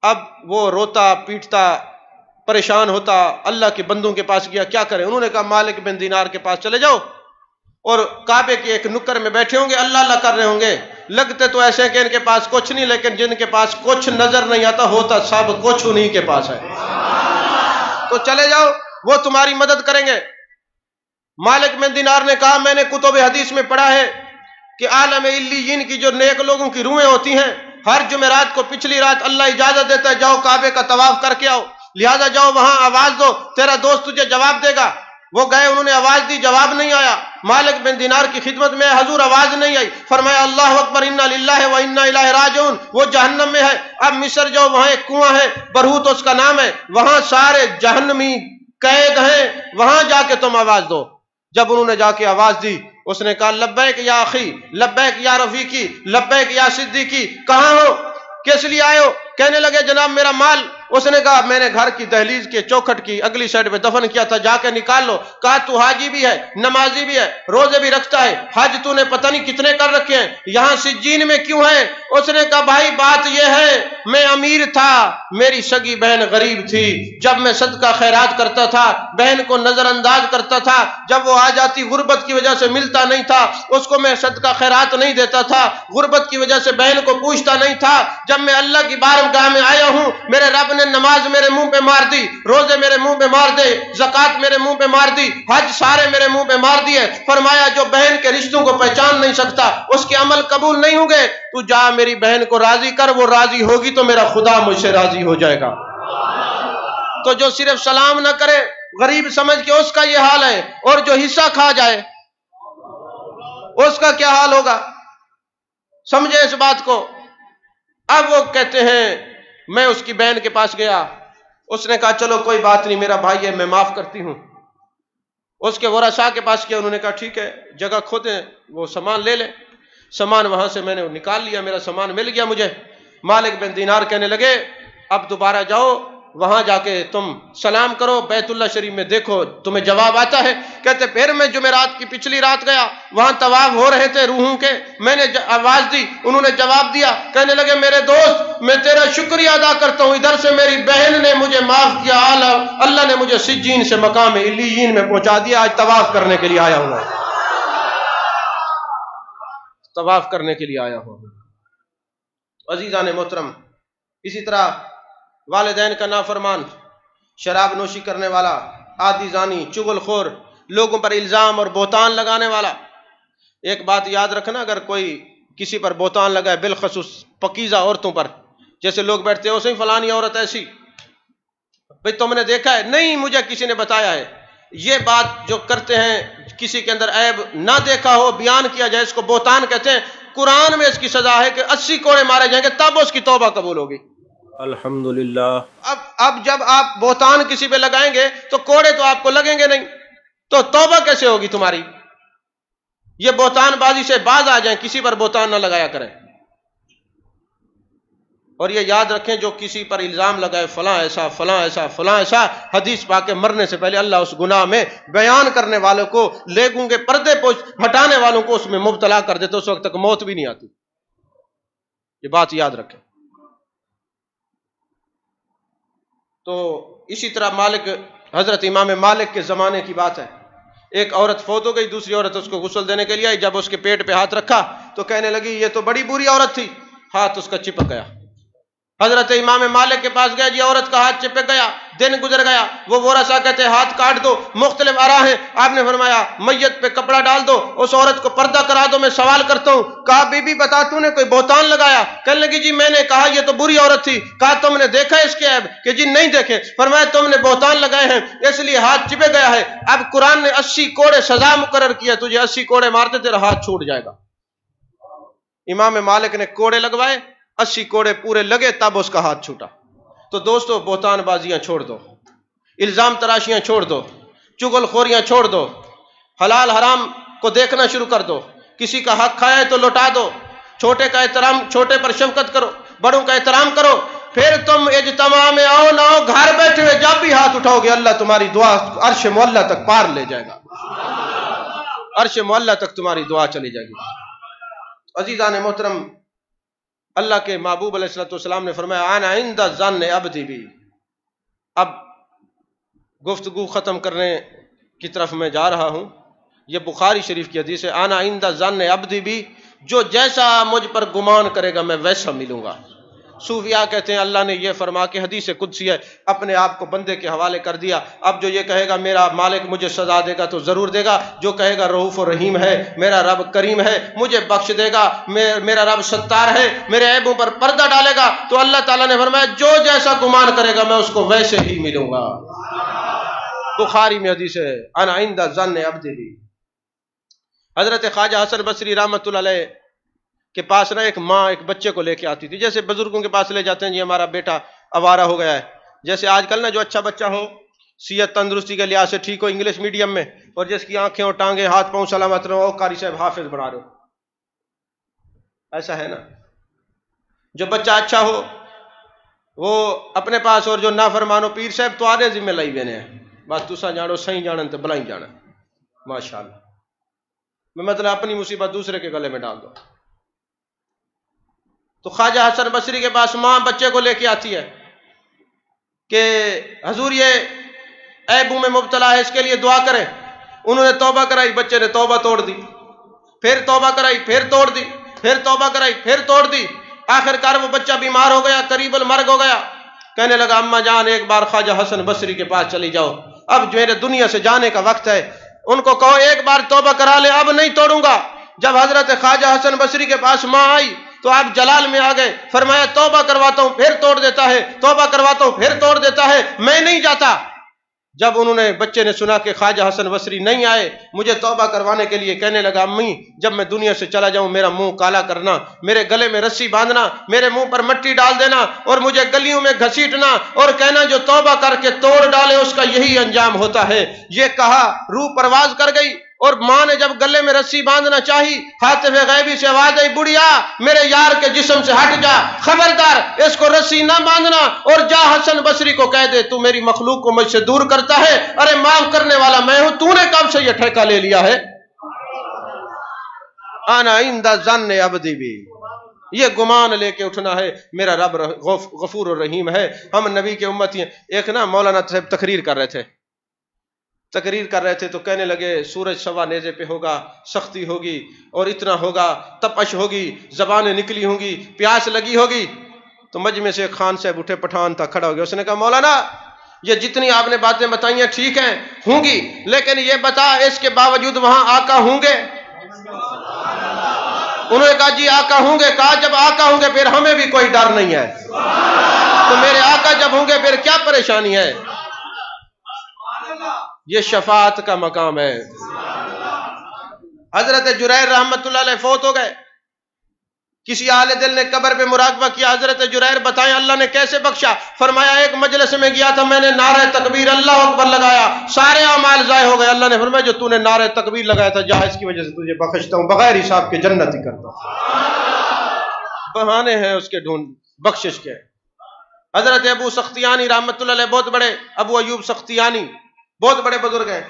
اب وہ روتا پیٹتا پریشان ہوتا, اللہ کے بندوں کے پاس گیا, کیا کریں؟ انہوں نے کہا مالک بن دینار کے پاس چلے جاؤ, اور کعبے کے ایک نکر میں بیٹھے ہوں گے, اللہ اللہ کر رہے ہوں گے. لگتے تو ایسے کہ ان کے پاس کچھ نہیں, لیکن جن کے پاس کچھ نظر نہیں آتا ہوتا سب کچھ انہی کے پاس ہے. تو چلے جاؤ, وہ تمہاری مدد کریں گے. مالک بن دینار نے کہا میں نے کتب حدیث میں پڑھا ہے کہ عالم علیین کی جو نیک لوگوں کی روحیں ہوتی ہیں, ہر جمعرات کو پچھلی رات اللہ اجازت دیتا ہے جاؤ کعبے کا طواف کر کے آؤ, لہذا جاؤ وہاں آواز دو, تیرا دوست تجھے جواب دے گا. وہ گئے, انہوں نے آواز دی, جواب نہیں آیا. مالک بن دینار کی خدمت میں حضور آواز نہیں آئی, فرمایا اللہ اکبر انا للہ و انا الیہ راجعون. وہ جہنم میں ہے. اب مصر جاؤ, وہاں ایک کنواں ہے, برہوت اس کا نام ہے, وہاں سارے جہنمی قید ہیں, وہاں جا کے تم آواز دو. جب انہوں نے جا کے آواز دی, اس نے کہا لبیک یا اخی, لبیک یا رفیقی, لبیک یا صدیقی. کہاں ہو, کس لیے آئے ہو؟ کہنے لگے جناب میرا مال. اس نے کہا میں نے گھر کی دہلیز کے چوکھٹ کی اگلی سائڈ پہ دفن کیا تھا, جا کے نکال لو. کہا تو حاجی بھی ہے, نمازی بھی ہے, روزے بھی رکھتا ہے, حج تو نے پتہ نہیں کتنے کر رکھے ہیں, یہاں سجین میں کیوں ہے؟ اس نے کہا بھائی بات یہ ہے, میں امیر تھا, میری سگی بہن غریب تھی, جب میں صدقہ خیرات کرتا تھا بہن کو نظر انداز کرتا تھا, جب وہ آ جاتی غربت کی وجہ سے ملتا نہیں تھا, اس کو میں صدقہ خیرات نہیں دیتا تھا, غربت کی وجہ سے بہن کو پوچھتا نہیں تھا. جب میں اللہ کی بارگاہ میں آیا ہوں, میرے رب نے نماز میرے منہ پہ مار دی, روزے میرے منہ پہ مار دے, زکات میرے منہ پہ مار دی, حج سارے میرے منہ پہ مار دیے. فرمایا جو بہن کے رشتوں کو پہچان نہیں سکتا اس کے عمل قبول نہیں ہوں گے. تو جا میری بہن کو راضی کر, وہ راضی ہوگی تو میرا خدا مجھ سے راضی ہو جائے گا. تو جو صرف سلام نہ کرے غریب سمجھ کے اس کا یہ حال ہے, اور جو حصہ کھا جائے اس کا کیا حال ہوگا؟ سمجھے اس بات کو. اب وہ کہتے ہیں میں اس کی بہن کے پاس گیا, اس نے کہا چلو کوئی بات نہیں, میرا بھائی ہے, میں معاف کرتی ہوں. اس کے ورثاء کے پاس کیا, انہوں نے کہا ٹھیک ہے جگہ کھودیں, وہ سامان لے لیں. سامان وہاں سے میں نے نکال لیا, میرا سامان مل گیا مجھے. مالک بن دینار کہنے لگے اب دوبارہ جاؤ, وہاں جا کے تم سلام کرو, بیت اللہ شریف میں دیکھو تمہیں جواب آتا ہے. کہتے پھر میں جمعرات کی پچھلی رات گیا, وہاں طواف ہو رہے تھے روحوں کے, میں نے آواز دی, انہوں نے جواب دیا. کہنے لگے میرے دوست میں تیرا شکریہ ادا کرتا ہوں, ادھر سے میری بہن نے مجھے معاف کیا, اللہ نے مجھے سجین سے مقام علیین میں پہنچا دیا, آج طواف کرنے کے لیے آیا ہوں, طواف کرنے کے لیے آیا ہوں. عزیزان محترم, اسی طرح والدین کا نافرمان, شراب نوشی کرنے والا, عادی زانی, چغل خور, لوگوں پر الزام اور بہتان لگانے والا. ایک بات یاد رکھنا, اگر کوئی کسی پر بہتان لگائے, بالخصوص پکیزہ عورتوں پر, جیسے لوگ بیٹھتے ہیں اسے فلانی عورت ایسی, بھئی تم نے دیکھا ہے؟ نہیں مجھے کسی نے بتایا ہے. یہ بات جو کرتے ہیں کسی کے اندر عیب نہ دیکھا ہو بیان کیا جائے, اس کو بہتان کہتے ہیں. قرآن میں اس کی سزا ہے کہ 80 کوڑے مارے جائیں گے تب اس کی توبہ قبول ہوگی۔ الحمدللہ۔ اب جب آپ بہتان کسی پہ لگائیں گے تو کوڑے تو آپ کو لگیں گے نہیں، تو توبہ کیسے ہوگی تمہاری؟ یہ بہتان بازی سے باز آ جائیں، کسی پر بہتان نہ لگایا کریں۔ اور یہ یاد رکھیں جو کسی پر الزام لگائے فلاں ایسا فلاں ایسا فلاں ایسا، حدیث پاک کے مرنے سے پہلے اللہ اس گناہ میں بیان کرنے والوں کو، لیگوں کے پردے پوش ہٹانے والوں کو اس میں مبتلا کر دیتے، اس وقت تک موت بھی نہیں آتی۔ یہ بات یاد رکھیں۔ تو اسی طرح مالک، حضرت امام مالک کے زمانے کی بات ہے، ایک عورت فوت ہو گئی، دوسری عورت اس کو غسل دینے کے لیے آئی، جب اس کے پیٹ پہ ہاتھ رکھا تو کہنے لگی یہ تو بڑی بری عورت تھی، ہاتھ اس کا چپک گیا۔ حضرت امام مالک کے پاس گیا، جی عورت کا ہاتھ چپک گیا، دن گزر گیا، وہ ورثاء کہتے ہیں ہاتھ کاٹ دو، مختلف آراء ہیں۔ آپ نے فرمایا میت پہ کپڑا ڈال دو، اس عورت کو پردہ کرا دو، میں سوال کرتا ہوں۔ کہا بی بی بتا تو نے کوئی بہتان لگایا؟ کہنے لگی جی میں نے کہا یہ تو بری عورت تھی۔ کہا تم نے دیکھا اس کے عیب؟ کہ جی نہیں دیکھے۔ فرمایا تم نے بہتان لگائے ہیں اس لیے ہاتھ چپک گیا ہے، اب قرآن نے 80 کوڑے سزا مقرر کیا، تجھے 80 کوڑے مارتے تیرا ہاتھ چھوٹ جائے گا۔ امام مالک نے کوڑے لگوائے، 80 کوڑے پورے لگے، تب اس کا ہاتھ چھوٹا۔ تو دوستو بہتان بازیاں چھوڑ دو، الزام تراشیاں چھوڑ دو، چغل خوریاں چھوڑ دو، حلال حرام کو دیکھنا شروع کر دو، کسی کا حق کھایا ہے تو لوٹا دو، چھوٹے کا احترام، چھوٹے پر شفقت کرو، بڑوں کا احترام کرو، پھر تم اجتماع میں آؤ نہ آؤ، گھر بیٹھے ہوئے جب بھی ہاتھ اٹھاؤ گے اللہ تمہاری دعا عرش معلیٰ تک پار لے جائے گا، عرش معلیٰ تک تمہاری دعا چلی جائے گی۔ عزیزان محترم، اللہ کے محبوب علیہ السلام نے فرمایا انا عند ظن عبدی بی۔ اب گفتگو ختم کرنے کی طرف میں جا رہا ہوں۔ یہ بخاری شریف کی حدیث ہے، انا عند ظن عبدی بی، جو جیسا مجھ پر گمان کرے گا میں ویسا ملوں گا۔ صوفیاء کہتے ہیں اللہ نے یہ فرما کے، حدیث قدسی ہے، اپنے آپ کو بندے کے حوالے کر دیا۔ اب جو یہ کہے گا میرا مالک مجھے سزا دے گا تو ضرور دے گا، جو کہے گا رؤوف و رحیم ہے، میرا رب کریم ہے، مجھے بخش دے گا، میرا رب ستار ہے، میرے عیبوں پر پردہ ڈالے گا، تو اللہ تعالیٰ نے فرمایا جو جیسا گمان کرے گا میں اس کو ویسے ہی ملوں گا۔ بخاری میں حدیث ہے انا عند ظن عبدی بی۔ حضرت خواجہ حسن بصری رحمۃ اللہ علیہ کے پاس نا ایک ماں ایک بچے کو لے کے آتی تھی، جیسے بزرگوں کے پاس لے جاتے ہیں جی ہمارا بیٹا آوارہ ہو گیا ہے، جیسے آج کل نا جو اچھا بچہ ہو، صحت تندرستی کے لحاظ سے ٹھیک ہو، انگلش میڈیم میں، اور جس کی آنکھیں اور ٹانگیں ہاتھ پاؤں سلامت رہو، قاری صاحب حافظ بنا رہے ہو، ایسا ہے نا۔ جو بچہ اچھا ہو وہ اپنے پاس، اور جو نافرمانو پیر صاحب تو آدھے ذمہ لائی ہوئے ہیں، بس تسا جانو صحیح جانن تے بلائی جانا، ماشاءاللہ، میں مطلب اپنی مصیبت دوسرے کے گلے میں ڈال دو۔ تو خواجہ حسن بصری کے پاس ماں بچے کو لے کے آتی ہے کہ حضور یہ عیبوں میں مبتلا ہے، اس کے لیے دعا کریں۔ انہوں نے توبہ کرائی، بچے نے توبہ توڑ دی، پھر توبہ کرائی، پھر توڑ دی، پھر توبہ کرائی، پھر توڑ دی، آخر کار وہ بچہ بیمار ہو گیا، قریب المرگ ہو گیا۔ کہنے لگا اماں جان ایک بار خواجہ حسن بصری کے پاس چلی جاؤ، اب میرے دنیا سے جانے کا وقت ہے، ان کو کہو ایک بار توبہ کرا لے، اب نہیں توڑوں گا۔ جب حضرت خواجہ حسن بصری کے پاس ماں آئی تو آپ جلال میں آ گئے، فرمایا توبہ کرواتا ہوں پھر توڑ دیتا ہے، توبہ کرواتا ہوں پھر توڑ دیتا ہے، میں نہیں جاتا۔ جب انہوں نے بچے نے سنا کہ خواجہ حسن بصری نہیں آئے مجھے توبہ کروانے کے لیے، کہنے لگا امی جب میں دنیا سے چلا جاؤں میرا منہ کالا کرنا، میرے گلے میں رسی باندھنا، میرے منہ پر مٹی ڈال دینا، اور مجھے گلیوں میں گھسیٹنا، اور کہنا جو توبہ کر کے توڑ ڈالے اس کا یہی انجام ہوتا ہے۔ یہ کہا روح پرواز کر گئی، اور ماں نے جب گلے میں رسی باندھنا چاہی، ہاتف غیبی سے آواز آئی بڑھیا میرے یار کے جسم سے ہٹ جا، خبردار اس کو رسی نہ باندھنا، اور جا حسن بصری کو کہہ دے تو میری مخلوق کو مجھ سے دور کرتا ہے، ارے معاف کرنے والا میں ہوں، تو نے کب سے یہ ٹھیکہ لے لیا ہے؟ انا عند ظن عبدی بی، یہ گمان لے کے اٹھنا ہے میرا رب غفور الرحیم ہے۔ ہم نبی کے امتی ہیں۔ ایک نا مولانا صاحب تقریر کر رہے تھے تو کہنے لگے سورج سوا نیزے پہ ہوگا، سختی ہوگی اور اتنا ہوگا، تپش ہوگی، زبانیں نکلی ہوں گی، پیاس لگی ہوگی۔ تو مجمع سے خان صاحب اٹھے، پٹھان تھا، کھڑا ہو گیا، اس نے کہا مولانا یہ جتنی آپ نے باتیں بتائی ہیں ٹھیک ہیں، ہوں گی، لیکن یہ بتا اس کے باوجود وہاں آقا ہوں گے؟ انہوں نے کہا جی آقا ہوں گے۔ کہا جب آقا ہوں گے پھر ہمیں بھی کوئی ڈر نہیں ہے، تو میرے آقا جب ہوں گے پھر کیا پریشانی ہے؟ یہ شفاعت کا مقام ہے۔ حضرت جریر رحمت اللہ علیہ فوت ہو گئے، کسی اہل دل نے قبر پہ مراقبہ کیا، حضرت جریر بتائیں اللہ نے کیسے بخشا؟ فرمایا ایک مجلس میں گیا تھا، میں نے نعرہ تکبیر اللہ اکبر لگایا، سارے اعمال ضائع ہو گئے۔ اللہ نے فرمایا جو تو نے نعرہ تکبیر لگایا تھا جا، اس کی وجہ سے تجھے بخشتا ہوں، بغیر حساب کے جنت ہی کرتا ہوں۔ بہانے ہیں اس کے ڈھونڈ بخشش کے۔ حضرت ابو سختیانی رحمت اللہ علیہ، بہت بڑے، ابو ایوب سختیانی بہت بڑے بزرگ ہیں،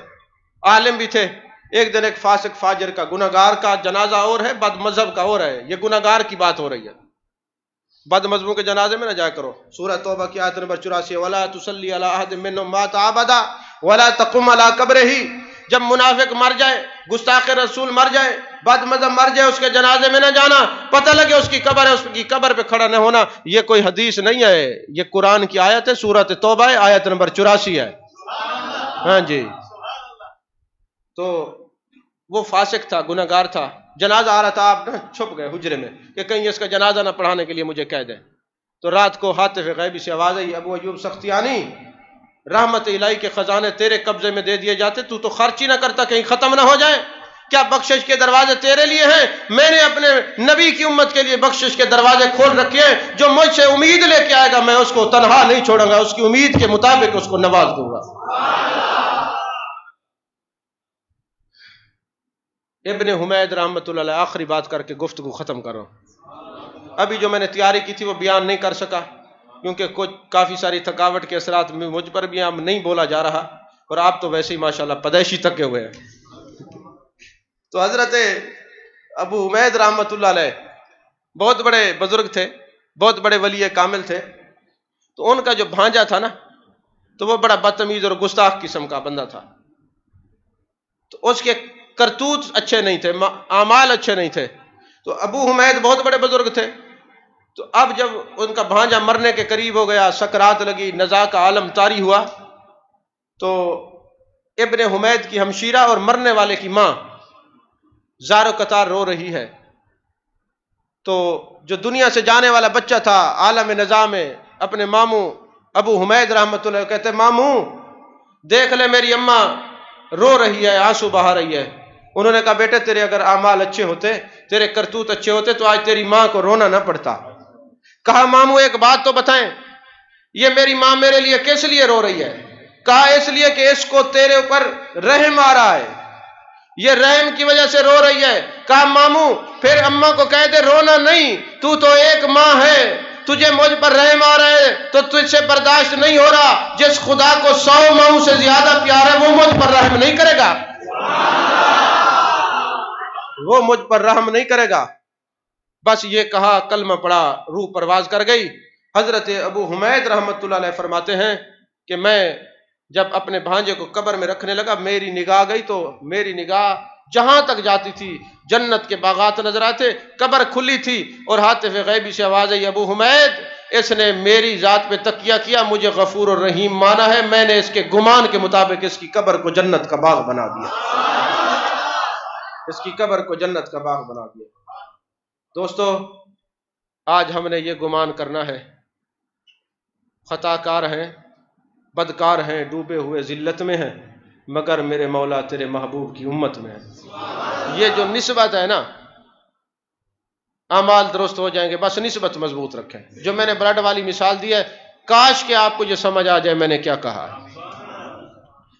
عالم بھی تھے۔ ایک دن ایک فاسق فاجر کا، گناہگار کا جنازہ اور ہے، بد مذہب کا اور ہے، یہ گناہگار کی بات ہو رہی ہے۔ بد مذہبوں کے جنازے میں نہ جایا کرو۔ سورہ توبہ کی آیت نمبر 84، وَلَا تُصَلِّ عَلَىٰ أَحَدٍ مِّنْهُمْ مَاتَ أَبَدًا وَلَا تَقُمْ عَلَىٰ قَبْرِهِ۔ جب منافق مر جائے، گستاخ رسول مر جائے، بد مذہب مر جائے، اس کے جنازے میں نہ جانا، پتہ لگے اس کی قبر ہے، اس کی قبر پہ کھڑا نہ ہونا۔ یہ کوئی حدیث نہیں ہے، یہ قرآن کی آیت ہے، سورہ توبہ ہے، آیت نمبر 84 ہے۔ ہاں جی، تو وہ فاسق تھا، گناہگار تھا، جنازہ آ رہا تھا، آپ نہ چھپ گئے حجرے میں کہ کہیں اس کا جنازہ نہ پڑھانے کے لیے مجھے کہہ دیں۔ تو رات کو ہاتف غیبی سے آواز آئی، ابو ایوب سختیانی، رحمت الہی کے خزانے تیرے قبضے میں دے دیے جاتے، تو خرچ ہی نہ کرتا، کہیں ختم نہ ہو جائے؟ کیا بخشش کے دروازے تیرے لیے ہیں؟ میں نے اپنے نبی کی امت کے لیے بخشش کے دروازے کھول رکھے ہیں، جو مجھ سے امید لے کے آئے گا میں اس کو تنہا نہیں چھوڑوں گا، اس کی امید کے مطابق اس کو نواز دوں گا۔ ابن حمید رحمت اللہ علیہ، آخری بات کر کے گفتگو ختم کر رہا ہوں۔ ابھی جو میں نے تیاری کی تھی وہ بیان نہیں کر سکا، کیونکہ کافی ساری تھکاوٹ کے اثرات مجھ پر بھی اب نہیں بولا جا رہا، اور آپ تو ویسے ہی ماشاءاللہ پیدائشی تھکے ہوئے ہیں۔ تو حضرت ابو حمید رحمت اللہ علیہ بہت بڑے بزرگ تھے، بہت بڑے ولی کامل تھے۔ تو ان کا جو بھانجا تھا نا، تو وہ بڑا بدتمیز اور گستاخ قسم کا بندہ تھا۔ تو اس کے کرتوت اچھے نہیں تھے، اعمال اچھے نہیں تھے۔ تو ابو حمید بہت بڑے بزرگ تھے۔ تو اب جب ان کا بھانجا مرنے کے قریب ہو گیا، سکرات لگی، نزا کا عالم طاری ہوا، تو ابن حمید کی ہمشیرہ اور مرنے والے کی ماں زار و قطار رو رہی ہے۔ تو جو دنیا سے جانے والا بچہ تھا عالم نزا میں، اپنے ماموں ابو حمید رحمت اللہ کہتے ماموں دیکھ لے میری اماں رو رہی ہے، آنسو بہا رہی ہے۔ انہوں نے کہا بیٹے تیرے اگر اعمال اچھے ہوتے، تیرے کرتوت اچھے ہوتے تو آج تیری ماں کو رونا نہ پڑتا۔ کہا ماموں ایک بات تو بتائیں، یہ میری ماں میرے لیے کس لیے رو رہی ہے؟ کہا اس لیے کہ اس کو تیرے اوپر رحم آ رہا ہے، یہ رحم کی وجہ سے رو رہی ہے۔ کہا ماموں پھر اماں کو کہہ دے رونا نہیں، تو ایک ماں ہے، تجھے مجھ پر رحم آ رہا ہے تو تجھ سے برداشت نہیں ہو رہا۔ جس خدا کو 100 ماؤں سے زیادہ پیار ہے وہ مجھ پر رحم نہیں کرے گا، وہ مجھ پر رحم نہیں کرے گا۔ بس یہ کہا، کلمہ پڑا، روح پرواز کر گئی۔ حضرت ابو حمید رحمت اللہ علیہ فرماتے ہیں کہ میں جب اپنے بھانجے کو قبر میں رکھنے لگا، میری نگاہ گئی تو میری نگاہ جہاں تک جاتی تھی جنت کے باغات نظر آتے، قبر کھلی تھی، اور ہاتف غیبی سے آواز آئی ابو حمید اس نے میری ذات پہ تکیہ کیا، مجھے غفور الرحیم مانا ہے، میں نے اس کے گمان کے مطابق اس کی قبر کو جنت کا باغ بنا دیا، اس کی قبر کو جنت کا باغ بنا دیا۔ دوستو آج ہم نے یہ گمان کرنا ہے، خطا کار ہیں، بدکار ہیں، ڈوبے ہوئے ذلت میں ہیں، مگر میرے مولا تیرے محبوب کی امت میں ہے۔ یہ جو نسبت ہے نا، اعمال درست ہو جائیں گے، بس نسبت مضبوط رکھیں۔ جو میں نے بلڈ والی مثال دی ہے، کاش کہ آپ کو یہ سمجھ آ جائے میں نے کیا کہا ہے۔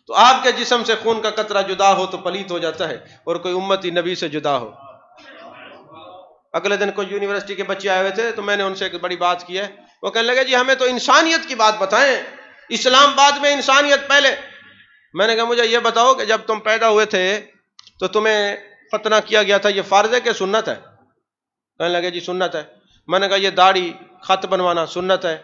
تو آپ کے جسم سے خون کا قطرہ جدا ہو تو پلیت ہو جاتا ہے، اور کوئی امتی نبی سے جدا ہو۔ اگلے دن کوئی یونیورسٹی کے بچے آئے ہوئے تھے، تو میں نے ان سے ایک بڑی بات کی ہے۔ وہ کہنے لگے جی ہمیں تو انسانیت کی بات بتائیں، اسلام بعد میں انسانیت پہلے۔ میں نے کہا مجھے یہ بتاؤ کہ جب تم پیدا ہوئے تھے تو تمہیں ختنہ کیا گیا تھا، یہ فرض ہے کہ سنت ہے؟ کہنے لگے جی سنت ہے۔ میں نے کہا یہ داڑھی خط بنوانا سنت ہے،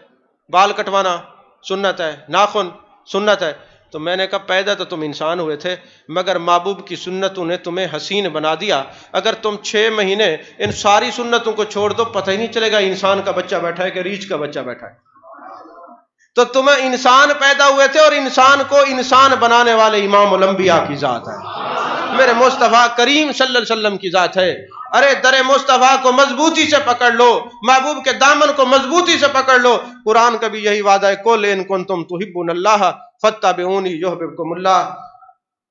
بال کٹوانا سنت ہے، ناخن سنت ہے؟ تو میں نے کہا پیدا تو تم انسان ہوئے تھے، مگر محبوب کی سنتوں نے تمہیں حسین بنا دیا۔ اگر تم 6 مہینے ان ساری سنتوں کو چھوڑ دو، پتہ ہی نہیں چلے گا انسان کا بچہ بیٹھا ہے کہ ریچھ کا بچہ بیٹھا ہے۔ تو تم انسان پیدا ہوئے تھے، اور انسان کو انسان بنانے والے امام الانبیاء کی ذات ہے، میرے مصطفیٰ کریم صلی اللہ علیہ وسلم کی ذات ہے۔ ارے در مصطفیٰ کو مضبوطی سے پکڑ لو، محبوب کے دامن کو مضبوطی سے پکڑ لو۔ قرآن کا بھی یہی وعدہ ہے، قل ان کنتم تحبون اللہ فاتبعونی یحببکم اللہ۔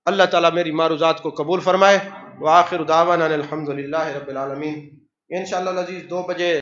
اللہ تعالیٰ میری معروضات کو قبول فرمائے۔ وآخر دعوانا الحمدللہ رب العالمین۔ انشاءاللہ العزیز 2 بجے